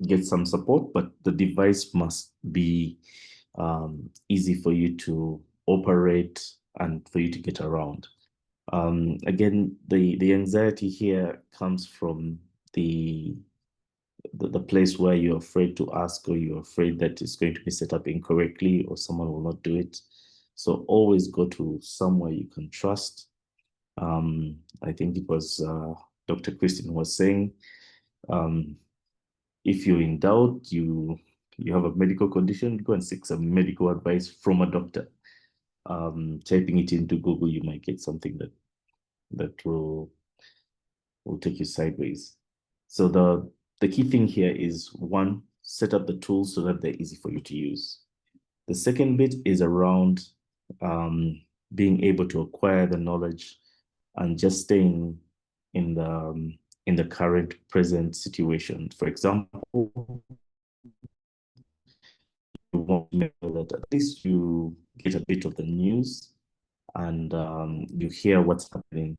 get some support, but the device must be easy for you to operate and for you to get around. Again, the anxiety here comes from the place where you're afraid to ask, or you're afraid that it's going to be set up incorrectly or someone will not do it. So always go to somewhere you can trust. I think it was Dr. Christine was saying, if you're in doubt, you have a medical condition, go and seek some medical advice from a doctor. Typing it into Google, you might get something that will take you sideways. So the key thing here is, one, set up the tools so that they're easy for you to use. The second bit is around being able to acquire the knowledge and just staying in the current present situation. For example, you want to make sure that at least you get a bit of the news and you hear what's happening.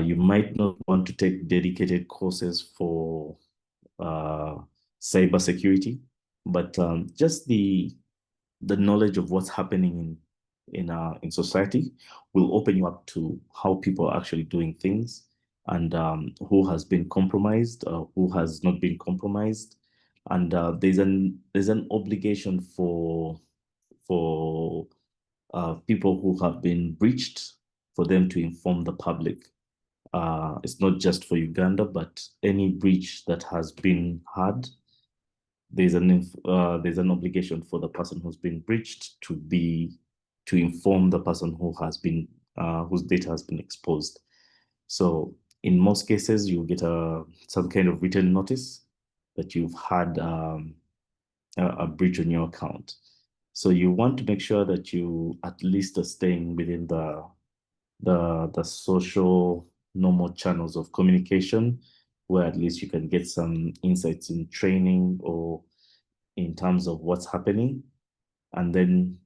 You might not want to take dedicated courses for cybersecurity, but just the knowledge of what's happening in society will open you up to how people are actually doing things, and who has been compromised, who has not been compromised, and there's an obligation for people who have been breached, for them to inform the public. It's not just for Uganda, but any breach that has been had, there's an obligation for the person who's been breached to inform the person who has been whose data has been exposed. So in most cases, you'll get some kind of written notice that you've had a breach on your account. So you want to make sure that you at least are staying within the social normal channels of communication, where at least you can get some insights in training or in terms of what's happening. And then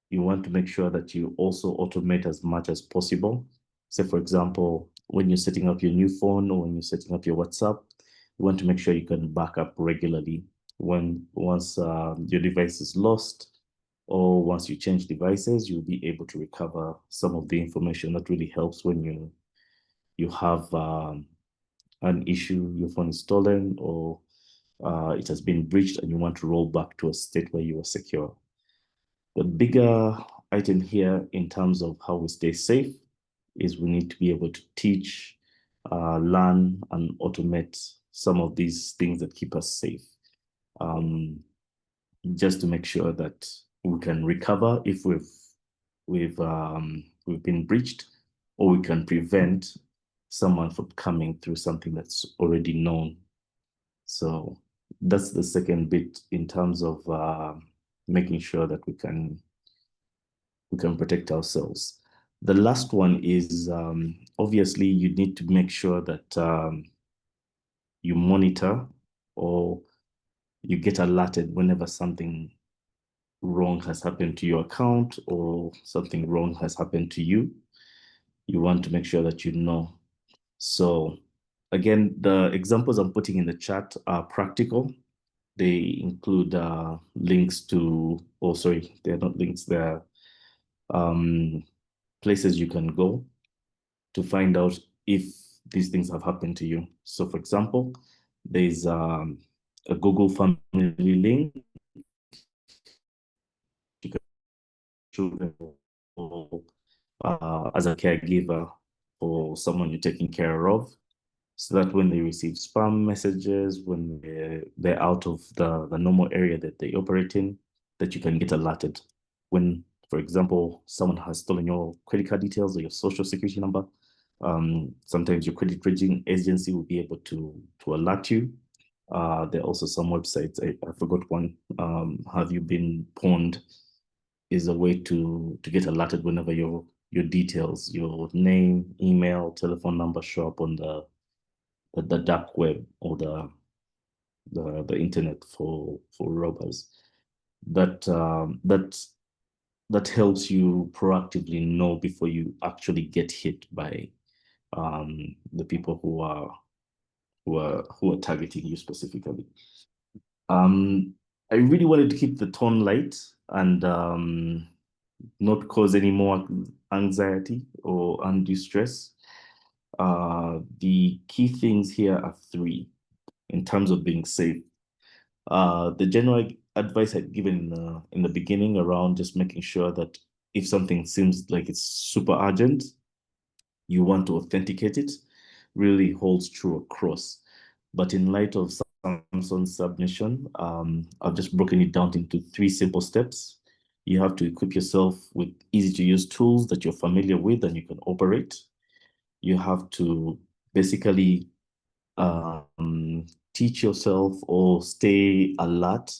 you want to make sure that you also automate as much as possible. So for example, when you're setting up your new phone or when you're setting up your WhatsApp, you want to make sure you can back up regularly. Once your device is lost, or once you change devices, you'll be able to recover some of the information. That really helps when you have an issue, your phone is stolen, or it has been breached and you want to roll back to a state where you are secure. The bigger item here in terms of how we stay safe is we need to be able to teach, learn, and automate some of these things that keep us safe. Just to make sure that we can recover if we've been breached, or we can prevent someone from coming through something that's already known. So that's the second bit in terms of making sure that we can protect ourselves. The last one is obviously you need to make sure that you monitor or you get alerted whenever something wrong has happened to your account or something wrong has happened to you. You want to make sure that you know. So again, the examples I'm putting in the chat are practical. They include links to, oh, sorry, they're not links, they're places you can go to find out if these things have happened to you. So for example, there's a Google Family link. You can children or as a caregiver for someone you're taking care of, so that when they receive spam messages, when they're out of the normal area that they operate in, that you can get alerted. When, for example, someone has stolen your credit card details or your social security number, sometimes your credit rating agency will be able to alert you. There are also some websites, I forgot one, Have You Been Pawned is a way to get alerted whenever your details, your name, email, telephone number show up on the dark web or the internet for robbers. That helps you proactively know before you actually get hit by the people who are targeting you specifically. I really wanted to keep the tone light and not cause any more anxiety or undue stress. The key things here are three in terms of being safe. The general advice I'd given in the beginning around just making sure that if something seems like it's super urgent, you want to authenticate it, really holds true across. But in light of Samson's submission, I've just broken it down into three simple steps. You have to equip yourself with easy to use tools that you're familiar with and you can operate. You have to basically teach yourself or stay alert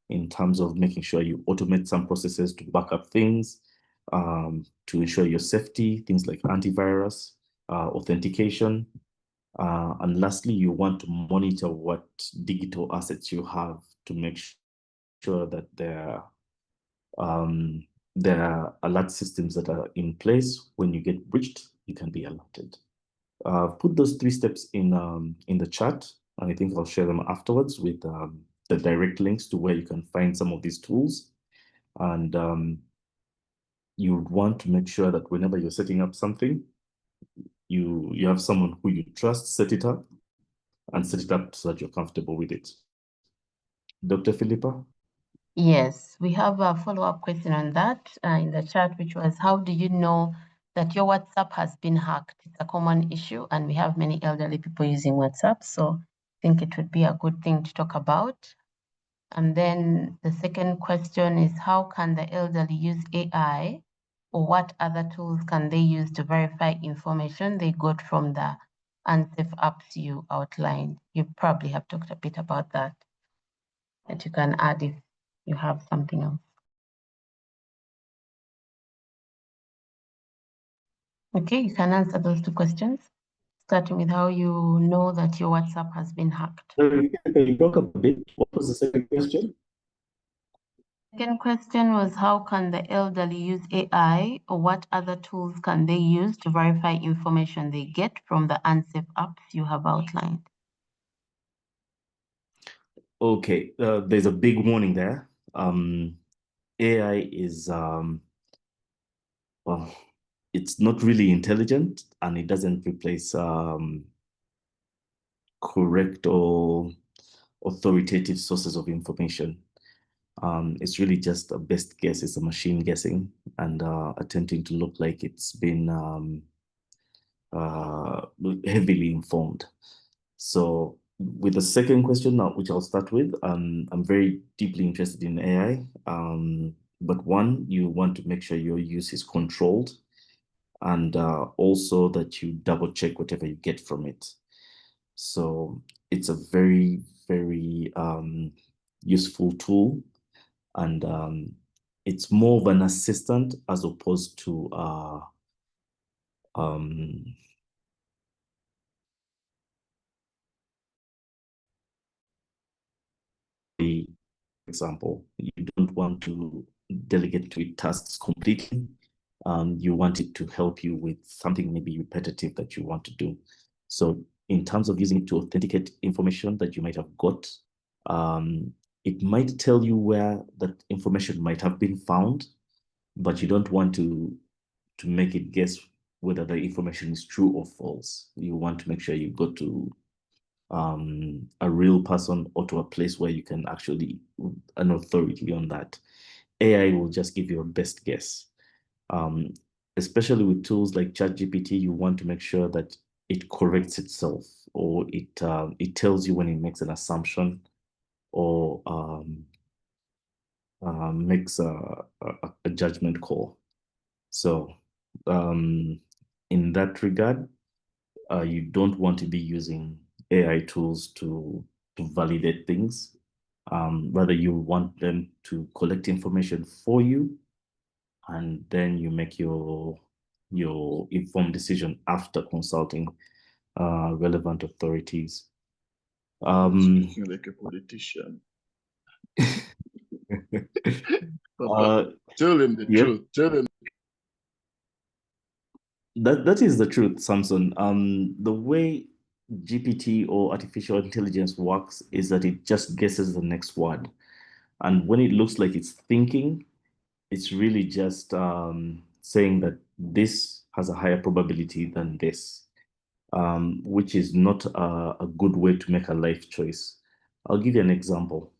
in terms of making sure you automate some processes to back up things, to ensure your safety, things like antivirus, authentication. And lastly, you want to monitor what digital assets you have to make sure that there are alert systems that are in place. When you get breached, you can be alerted. Put those three steps in the chat, and I think I'll share them afterwards with the direct links to where you can find some of these tools. And you would want to make sure that whenever you're setting up something, you have someone who you trust set it up, and set it up so that you're comfortable with it. Dr. Philippa? Yes, we have a follow-up question on that in the chat, which was, how do you know that your WhatsApp has been hacked? It's a common issue, and we have many elderly people using WhatsApp, so I think it would be a good thing to talk about. And then the second question is, how can the elderly use AI, or what other tools can they use to verify information they got from the unsafe apps you outlined? You probably have talked a bit about that, that you can add if you have something else. Okay, you can answer those two questions, starting with how you know that your WhatsApp has been hacked. You broke up a bit. What was the second question? Second question was, how can the elderly use AI, or what other tools can they use to verify information they get from the unsafe apps you have outlined? Okay, there's a big warning there. AI is, well, it's not really intelligent, and it doesn't replace correct or authoritative sources of information. It's really just a best guess. It's a machine guessing and attempting to look like it's been heavily informed. So with the second question now, which I'll start with, I'm very deeply interested in AI. But one, you want to make sure your use is controlled, and also that you double check whatever you get from it. So it's a very, very useful tool, and it's more of an assistant as opposed to the example, you don't want to delegate to it tasks completely. You want it to help you with something maybe repetitive that you want to do. So in terms of using it to authenticate information that you might have got, it might tell you where that information might have been found, but you don't want to make it guess whether the information is true or false. You want to make sure you go to a real person or to a place where you can actually an authority on that. AI will just give you a best guess. Especially with tools like ChatGPT, you want to make sure that it corrects itself, or it tells you when it makes an assumption, or makes a judgment call. So in that regard, you don't want to be using AI tools to validate things. Rather, you want them to collect information for you, and then you make your informed decision after consulting relevant authorities. Speaking like a politician. Papa, tell them the truth. Tell them. That is the truth, Samson. The way GPT or artificial intelligence works is that it just guesses the next word. And when it looks like it's thinking, it's really just saying that this has a higher probability than this, which is not a good way to make a life choice. I'll give you an example.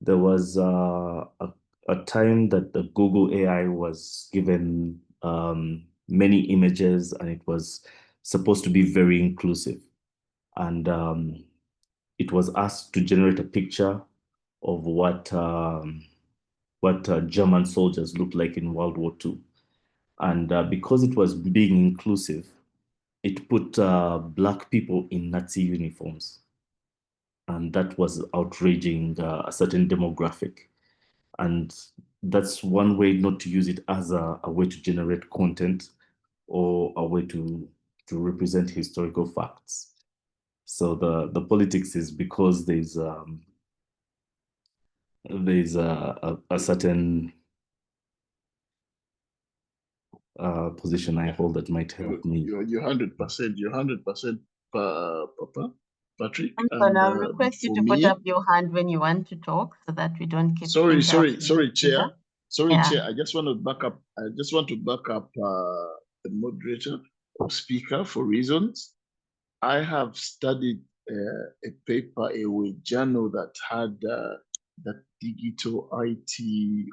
There was a time that the Google AI was given many images, and it was supposed to be very inclusive. And it was asked to generate a picture of what German soldiers looked like in World War II. And because it was being inclusive, it put Black people in Nazi uniforms. And that was outraging a certain demographic. And that's one way not to use it as a way to generate content or a way to represent historical facts. So the politics is because there's a certain position I hold that might help me. You're 100%. You're 100%, Papa, Patrick. And I'll request you to put up your hand when you want to talk, so that we don't keep. Sorry, Chair. Sorry, Yeah. Chair. I just want to back up. The moderator or speaker for reasons. I have studied a paper, a journal that had that digital IT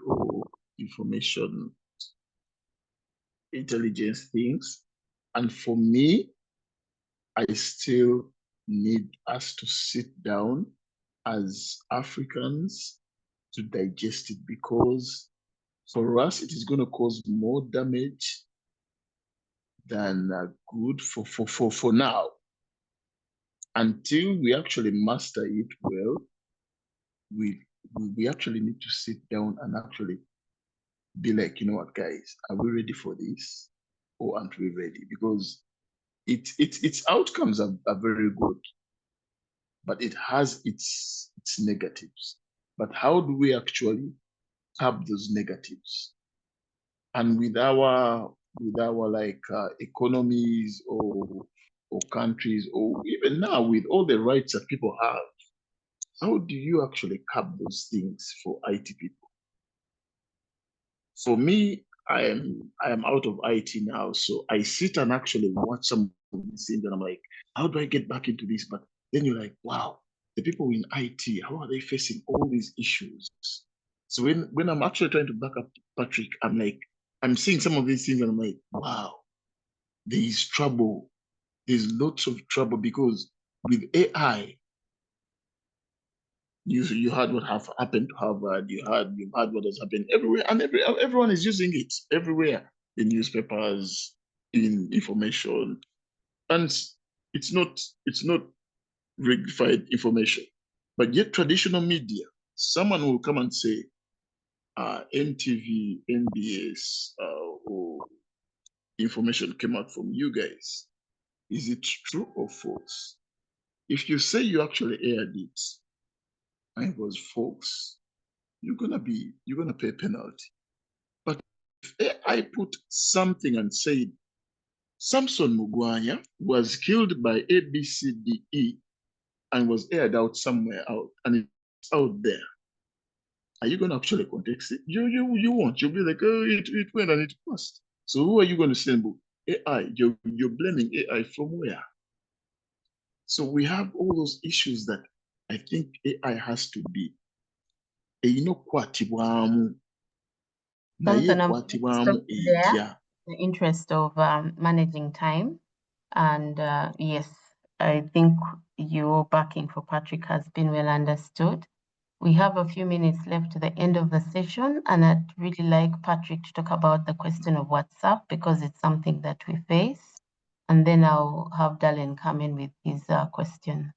or information intelligence things. And for me, I still need us to sit down as Africans to digest it, because for us, it is going to cause more damage than good for now. Until we actually master it well, we actually need to sit down and actually be like, you know what, guys, are we ready for this, or aren't we ready? Because its outcomes are very good, but it has its negatives. But how do we actually curb those negatives? And with our like economies or countries, or even now with all the rights that people have, how do you actually curb those things for IT people? For me, I am out of IT now, so I sit and actually watch some of these things, and I'm like, how do I get back into this? But then you're like, wow, the people in IT, how are they facing all these issues? So when I'm actually trying to back up Patrick, I'm like, I'm seeing some of these things, and I'm like, wow, there is trouble. There's lots of trouble, because with AI, you heard what have happened to Harvard. You heard what has happened everywhere, and everyone is using it everywhere, in newspapers, in information, and it's not verified information. But yet traditional media, someone will come and say, NTV, NBS, or information came out from you guys. Is it true or false? If you say you actually aired it and it was false, you're gonna pay a penalty. But if AI put something and said Samson Mugwanya was killed by ABCDE and was aired out somewhere out and it's out there, are you going to actually context it? You won't. You'll be like, oh, it went and it passed. So who are you going to send? AI. You're blaming AI from where? So we have all those issues that I think AI has to be. Kwatibwamu. Samson, I'm Kwatibwamu stop there. The interest of managing time. And yes, I think your backing for Patrick has been well understood. We have a few minutes left to the end of the session, and I'd really like Patrick to talk about the question of WhatsApp because it's something that we face. And then I'll have Dallin come in with his question.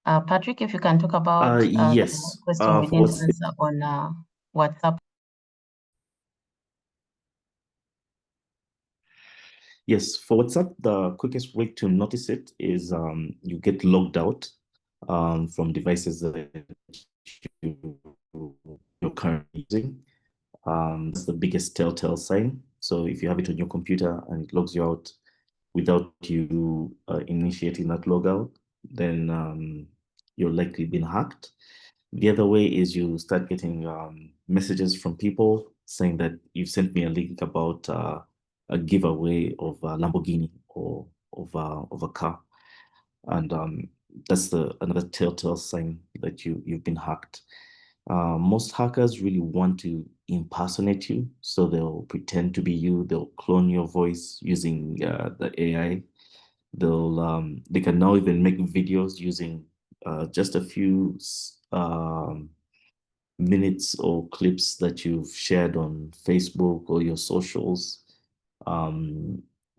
Patrick, if you can talk about yes. the question we didn't answer on WhatsApp. Yes, for WhatsApp, the quickest way to notice it is you get logged out from devices that you're currently using. That's the biggest telltale sign. So if you have it on your computer and it logs you out without you initiating that logout, then you're likely been hacked. The other way is you start getting messages from people saying that you've sent me a link about a giveaway of a Lamborghini or of a car, and that's another telltale sign that you've been hacked. Most hackers really want to impersonate you, so they'll pretend to be you. They'll clone your voice using the AI. They can now even make videos using just a few minutes or clips that you've shared on Facebook or your socials.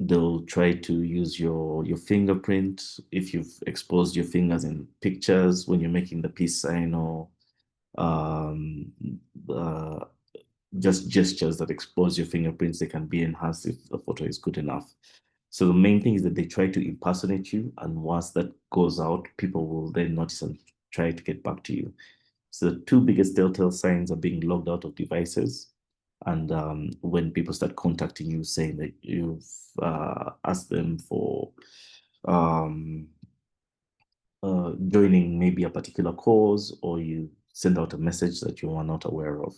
They'll try to use your fingerprint if you've exposed your fingers in pictures when you're making the peace sign, or just gestures that expose your fingerprints. They can be enhanced if the photo is good enough. So the main thing is that they try to impersonate you, and once that goes out, people will then notice and try to get back to you. So the two biggest telltale signs are being logged out of devices, and when people start contacting you saying that you've asked them for joining maybe a particular cause, or you send out a message that you are not aware of.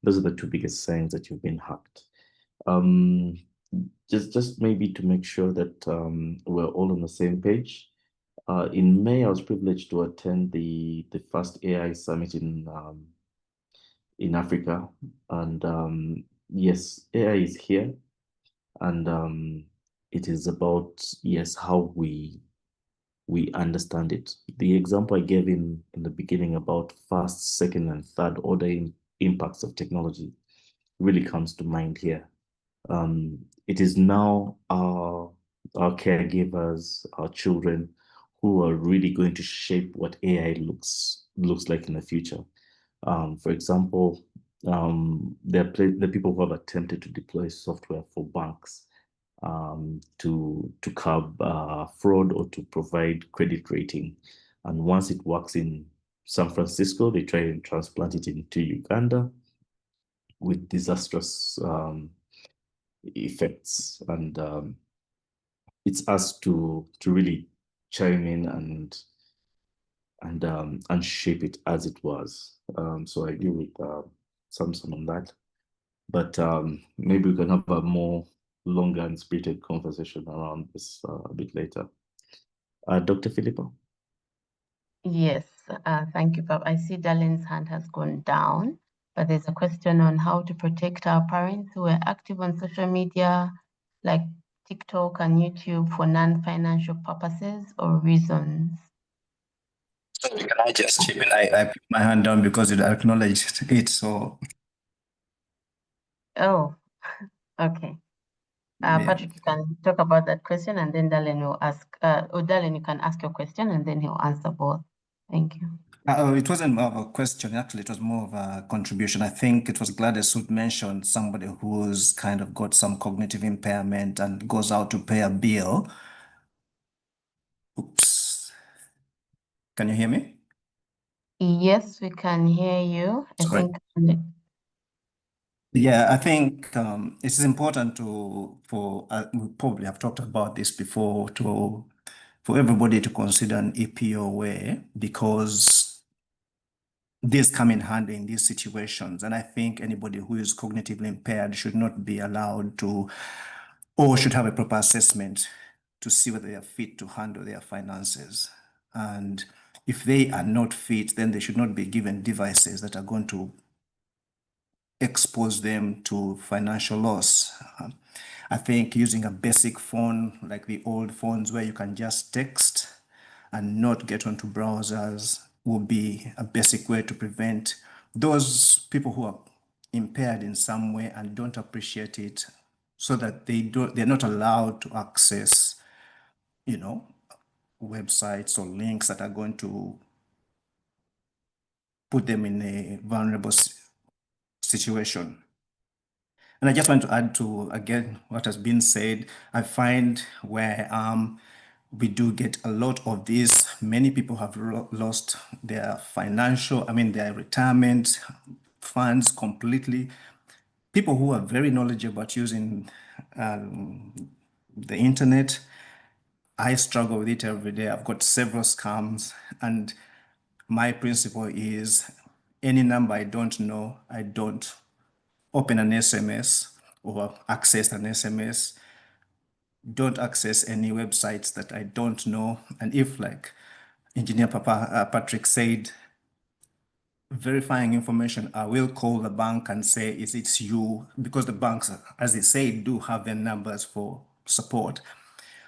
Those are the two biggest signs that you've been hacked. Just maybe to make sure that we're all on the same page. In May, I was privileged to attend the first AI summit in Africa, and yes, AI is here, and it is about, yes, how we understand it. The example I gave in the beginning about first, second, and third order impacts of technology really comes to mind here. It is now our caregivers, our children, who are really going to shape what AI looks like in the future. For example, the people who have attempted to deploy software for banks to curb fraud or to provide credit rating. And once it works in San Francisco, they try and transplant it into Uganda with disastrous effects. And it's us to really chime in and shape it as it was. So I agree with Samson on that. But maybe we can have a more longer and spirited conversation around this a bit later. Dr. Philippa? Yes, thank you, Bob. I see Darlene's hand has gone down, but there's a question on how to protect our parents who are active on social media, like TikTok and YouTube, for non-financial purposes or reasons. Sorry, can I just chip in? I put my hand down because it acknowledged it, so. Oh, okay. Yeah. Patrick, you can talk about that question, and then Darlene will ask, or Darlene, you can ask your question, and then he'll answer both. Thank you. It wasn't more of a question, actually, it was more of a contribution. I think it was Gladys who mentioned somebody who's kind of got some cognitive impairment and goes out to pay a bill. Oops. Can you hear me? Yes, we can hear you. I Sorry. think. Yeah, I think it's important for we probably have talked about this before, for everybody to consider an EPOA, because these come in handy in these situations. And I think anybody who is cognitively impaired should not be allowed to, or should have a proper assessment to see whether they are fit to handle their finances. And if they are not fit, then they should not be given devices that are going to expose them to financial loss. I think using a basic phone, like the old phones where you can just text and not get onto browsers, will be a basic way to prevent those people who are impaired in some way and don't appreciate it, so that they're not allowed to access, websites or links that are going to put them in a vulnerable situation. And I just want to add to, again, what has been said. I find where we do get a lot of this. Many people have lost their their retirement funds completely. People who are very knowledgeable about using the internet. I struggle with it every day. I've got several scams, and my principle is any number I don't know, I don't open an SMS or access an SMS. Don't access any websites that I don't know. And if, like Engineer Patrick said, verifying information, I will call the bank and say, is it you? Because the banks, as they say, do have their numbers for support.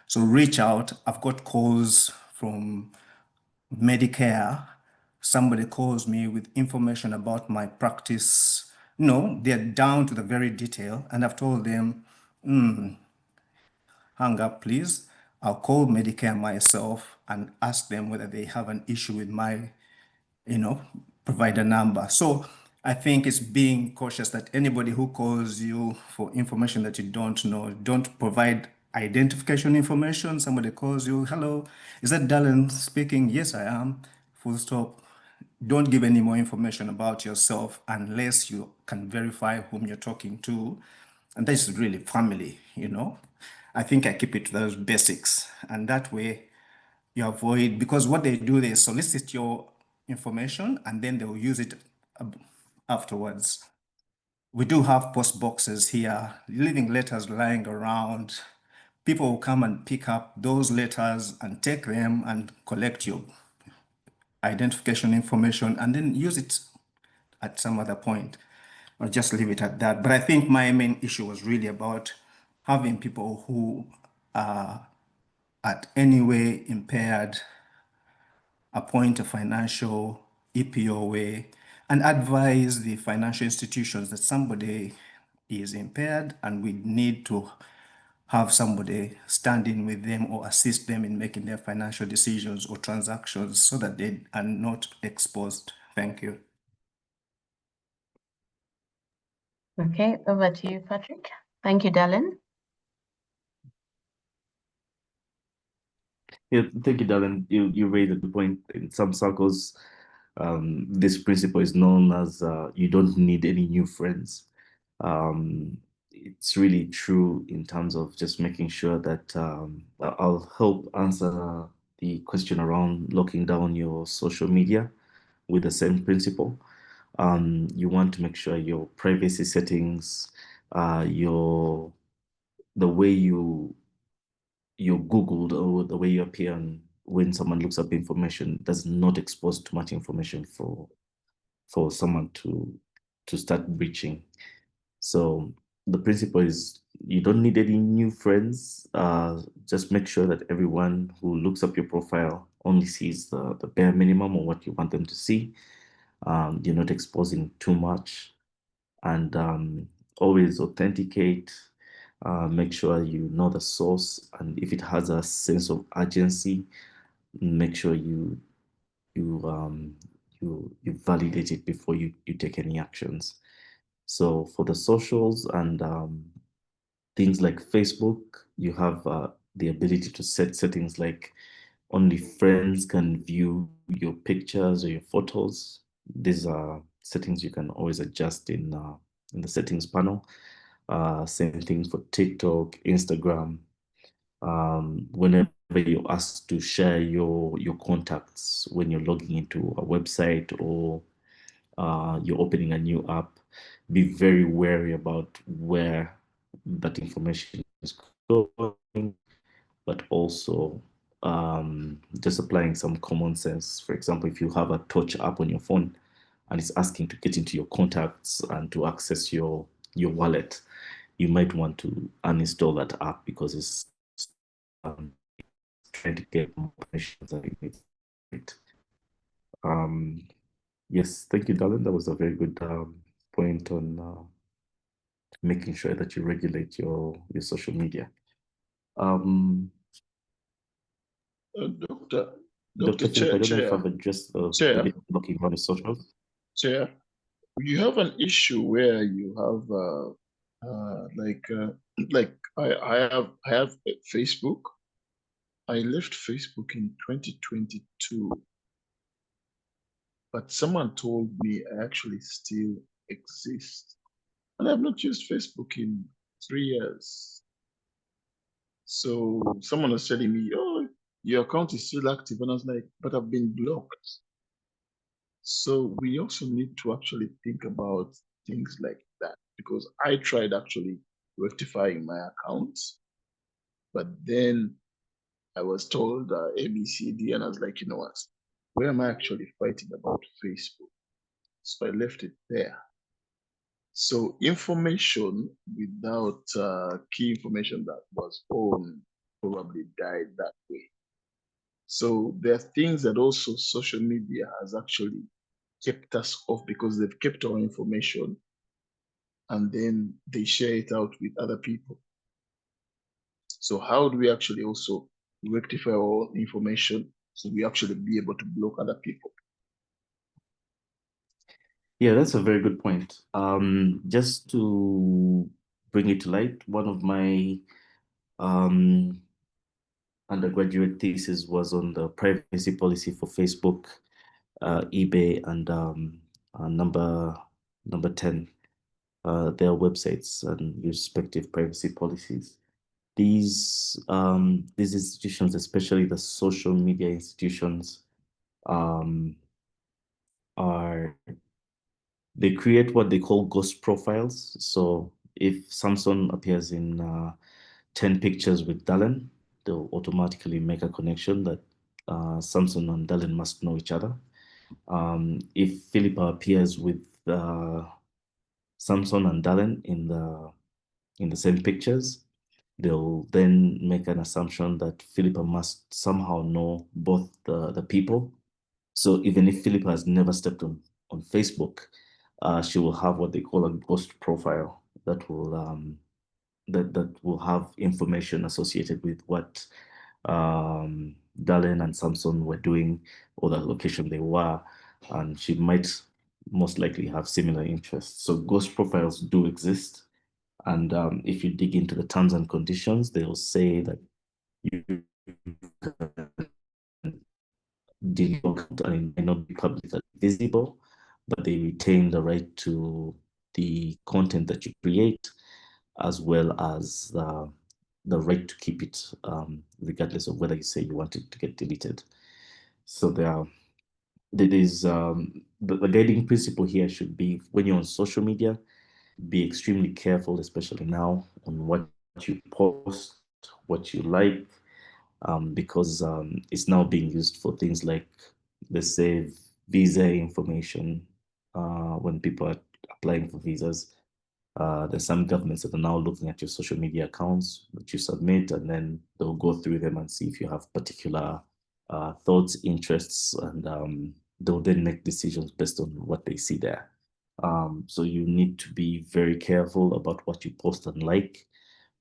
So reach out. I've got calls from Medicare. Somebody calls me with information about my practice. No, they're down to the very detail. And I've told them, hang up, please. I'll call Medicare myself and ask them whether they have an issue with my, provider number. So I think it's being cautious that anybody who calls you for information that you don't know, don't provide identification information. Somebody calls you, hello, is that Dallin speaking? Yes, I am. Full stop. Don't give any more information about yourself unless you can verify whom you're talking to. And this is really family, I think I keep it to those basics. And that way you avoid, because what they do, they solicit your information and then they'll use it afterwards. We do have post boxes here, leaving letters lying around. People will come and pick up those letters and take them and collect your identification information and then use it at some other point. I'll just leave it at that. But I think my main issue was really about having people who are at any way impaired appoint a financial EPOA and advise the financial institutions that somebody is impaired and we need to have somebody stand in with them or assist them in making their financial decisions or transactions so that they are not exposed. Thank you. Okay, over to you, Patrick. Thank you, Dallin. Yeah, thank you, Darren. You raised a good point. In some circles, this principle is known as you don't need any new friends. It's really true in terms of just making sure that I'll help answer the question around locking down your social media with the same principle. You want to make sure your privacy settings, the way you're Googled or the way you appear when someone looks up information does not expose too much information for someone to start breaching. So the principle is you don't need any new friends. Just make sure that everyone who looks up your profile only sees the bare minimum or what you want them to see. You're not exposing too much, and always authenticate. Make sure you know the source, and if it has a sense of urgency, make sure you you validate it before you take any actions. So for the socials and things like Facebook, you have the ability to set settings like only friends can view your pictures or your photos. These are settings you can always adjust in the settings panel. Same thing for TikTok, Instagram. Whenever you're asked to share your contacts when you're logging into a website or you're opening a new app, be very wary about where that information is going, but also just applying some common sense. For example, if you have a touch app on your phone and it's asking to get into your contacts and to access your wallet, you might want to uninstall that app because it's trying to get more permissions than it needs. Yes, thank you, Darlene. That was a very good point on making sure that you regulate your social media. Dr. Philip, I don't know if I've addressed the bit of blocking on the socials. Chair, you have an issue where you have like I have Facebook. I left Facebook in 2022, but someone told me I actually still exist, and I've not used Facebook in 3 years. So someone was telling me, "Oh, your account is still active," and I was like, "But I've been blocked." So we also need to actually think about things like that, because I tried actually rectifying my accounts, but then I was told ABCD, and I was like, you know what? Where am I actually fighting about Facebook? So I left it there. So information without key information that was owned probably died that way. So there are things that also social media has actually kept us off because they've kept our information and then they share it out with other people. So how do we actually also rectify our information so we actually be able to block other people? Yeah, that's a very good point. Just to bring it to light, one of my undergraduate thesis was on the privacy policy for Facebook, eBay, and number 10, their websites and respective privacy policies. These institutions, especially the social media institutions, they create what they call ghost profiles. So if Samson appears in 10 pictures with Dallin, they'll automatically make a connection that Samson and Dallin must know each other. If Philippa appears with Samson and Dallin in the same pictures, they'll then make an assumption that Philippa must somehow know both the people. So even if Philippa has never stepped on Facebook, she will have what they call a ghost profile that will that will have information associated with what Darlene and Samson were doing or the location they were, and she might most likely have similar interests. So ghost profiles do exist, and if you dig into the terms and conditions, they'll say that you delog and it may not be publicly visible, but they retain the right to the content that you create, as well as the right to keep it, regardless of whether you say you want it to get deleted. So there is the guiding principle here should be, when you're on social media, be extremely careful, especially now, on what you post, what you like, because it's now being used for things like, let's say, visa information. When people are applying for visas, there's some governments that are now looking at your social media accounts that you submit, and then they'll go through them and see if you have particular thoughts, interests, and they'll then make decisions based on what they see there. So you need to be very careful about what you post and like.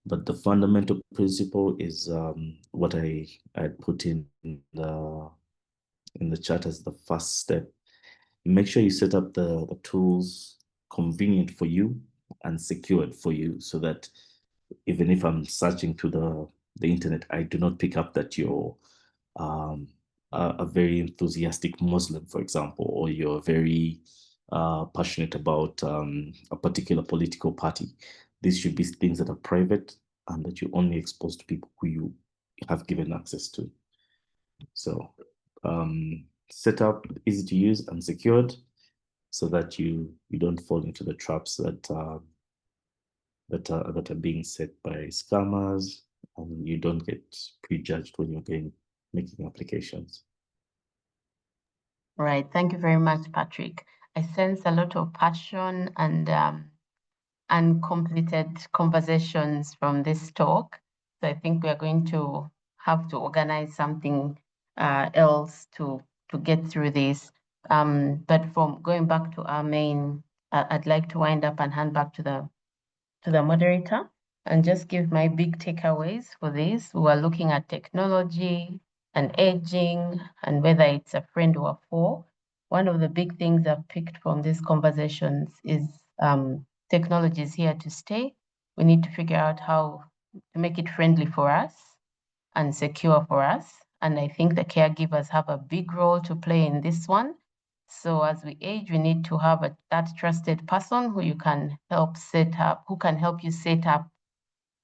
But the fundamental principle is what I put in the in the chat as the first step. Make sure you set up the tools convenient for you and secured for you, so that even if I'm searching through the internet, I do not pick up that you're a very enthusiastic Muslim, for example, or you're very passionate about a particular political party. These should be things that are private and that you only expose to people who you have given access to. So set up, easy to use and secured, so that you don't fall into the traps that are being set by scammers, and you don't get prejudged when you're making applications. Right. Thank you very much, Patrick. I sense a lot of passion and uncompleted conversations from this talk. So I think we are going to have to organize something else to get through this. But from going back to our main, I'd like to wind up and hand back to the moderator and just give my big takeaways for this. We are looking at technology and aging and whether it's a friend or a foe. One of the big things I've picked from these conversations is technology is here to stay. We need to figure out how to make it friendly for us and secure for us. And I think the caregivers have a big role to play in this one. So as we age, we need to have that trusted person who you can help set up, who can help you set up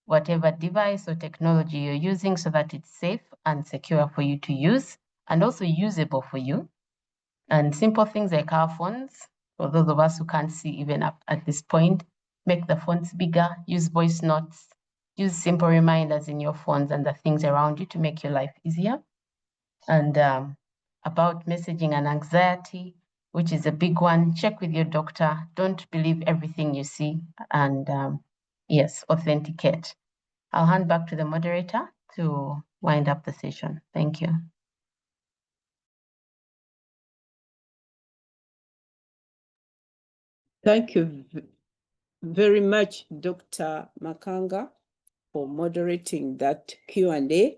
whatever device or technology you're using so that it's safe and secure for you to use and also usable for you. And simple things like our phones, for those of us who can't see even up at this point, make the fonts bigger, use voice notes, use simple reminders in your phones and the things around you to make your life easier. And about messaging and anxiety, which is a big one, check with your doctor. Don't believe everything you see. And yes, authenticate. I'll hand back to the moderator to wind up the session. Thank you. Thank you very much, Dr. Makanga, for moderating that Q&A.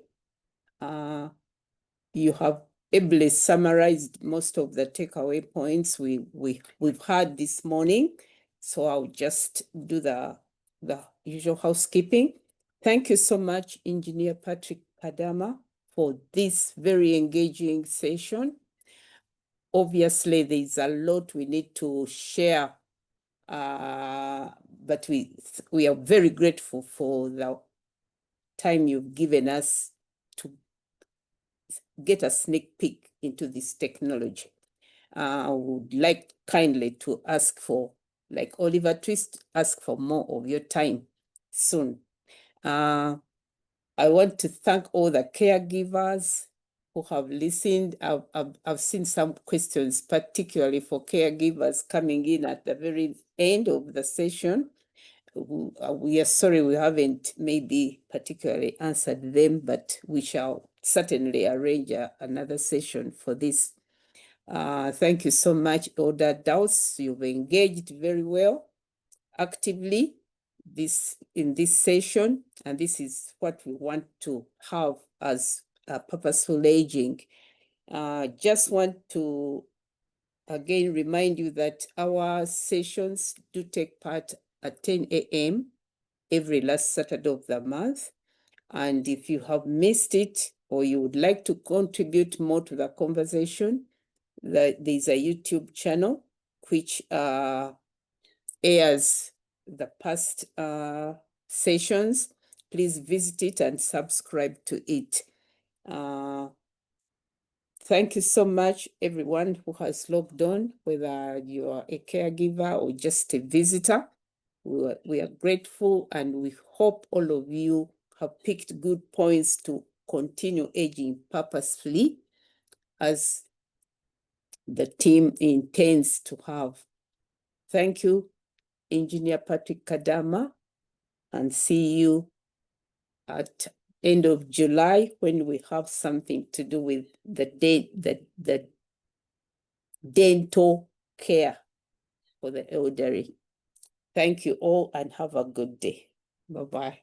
You have ably summarized most of the takeaway points we've had this morning. So I'll just do the usual housekeeping. Thank you so much, Engineer Patrick Kadama, for this very engaging session. Obviously, there's a lot we need to share, but we are very grateful for the time you've given us to get a sneak peek into this technology. I would like kindly to ask for, like Oliver Twist, ask for more of your time soon. I want to thank all the caregivers who have listened. I've seen some questions, particularly for caregivers coming in at the very end of the session. We are sorry we haven't maybe particularly answered them, but we shall certainly arrange another session for this. Thank you so much, Elder Douse. You've engaged very well, actively in this session, and this is what we want to have as purposeful aging. Just want to again remind you that our sessions do take part at 10 a.m. every last Saturday of the month. And if you have missed it or you would like to contribute more to the conversation, there's a YouTube channel which airs the past sessions. Please visit it and subscribe to it. Thank you so much, everyone who has logged on, whether you are a caregiver or just a visitor. We are grateful, and we hope all of you have picked good points to continue aging purposefully as the team intends to have. Thank you, Engineer Patrick Kadama, and see you at end of July when we have something to do with the dental care for the elderly. Thank you all and have a good day. Bye-bye.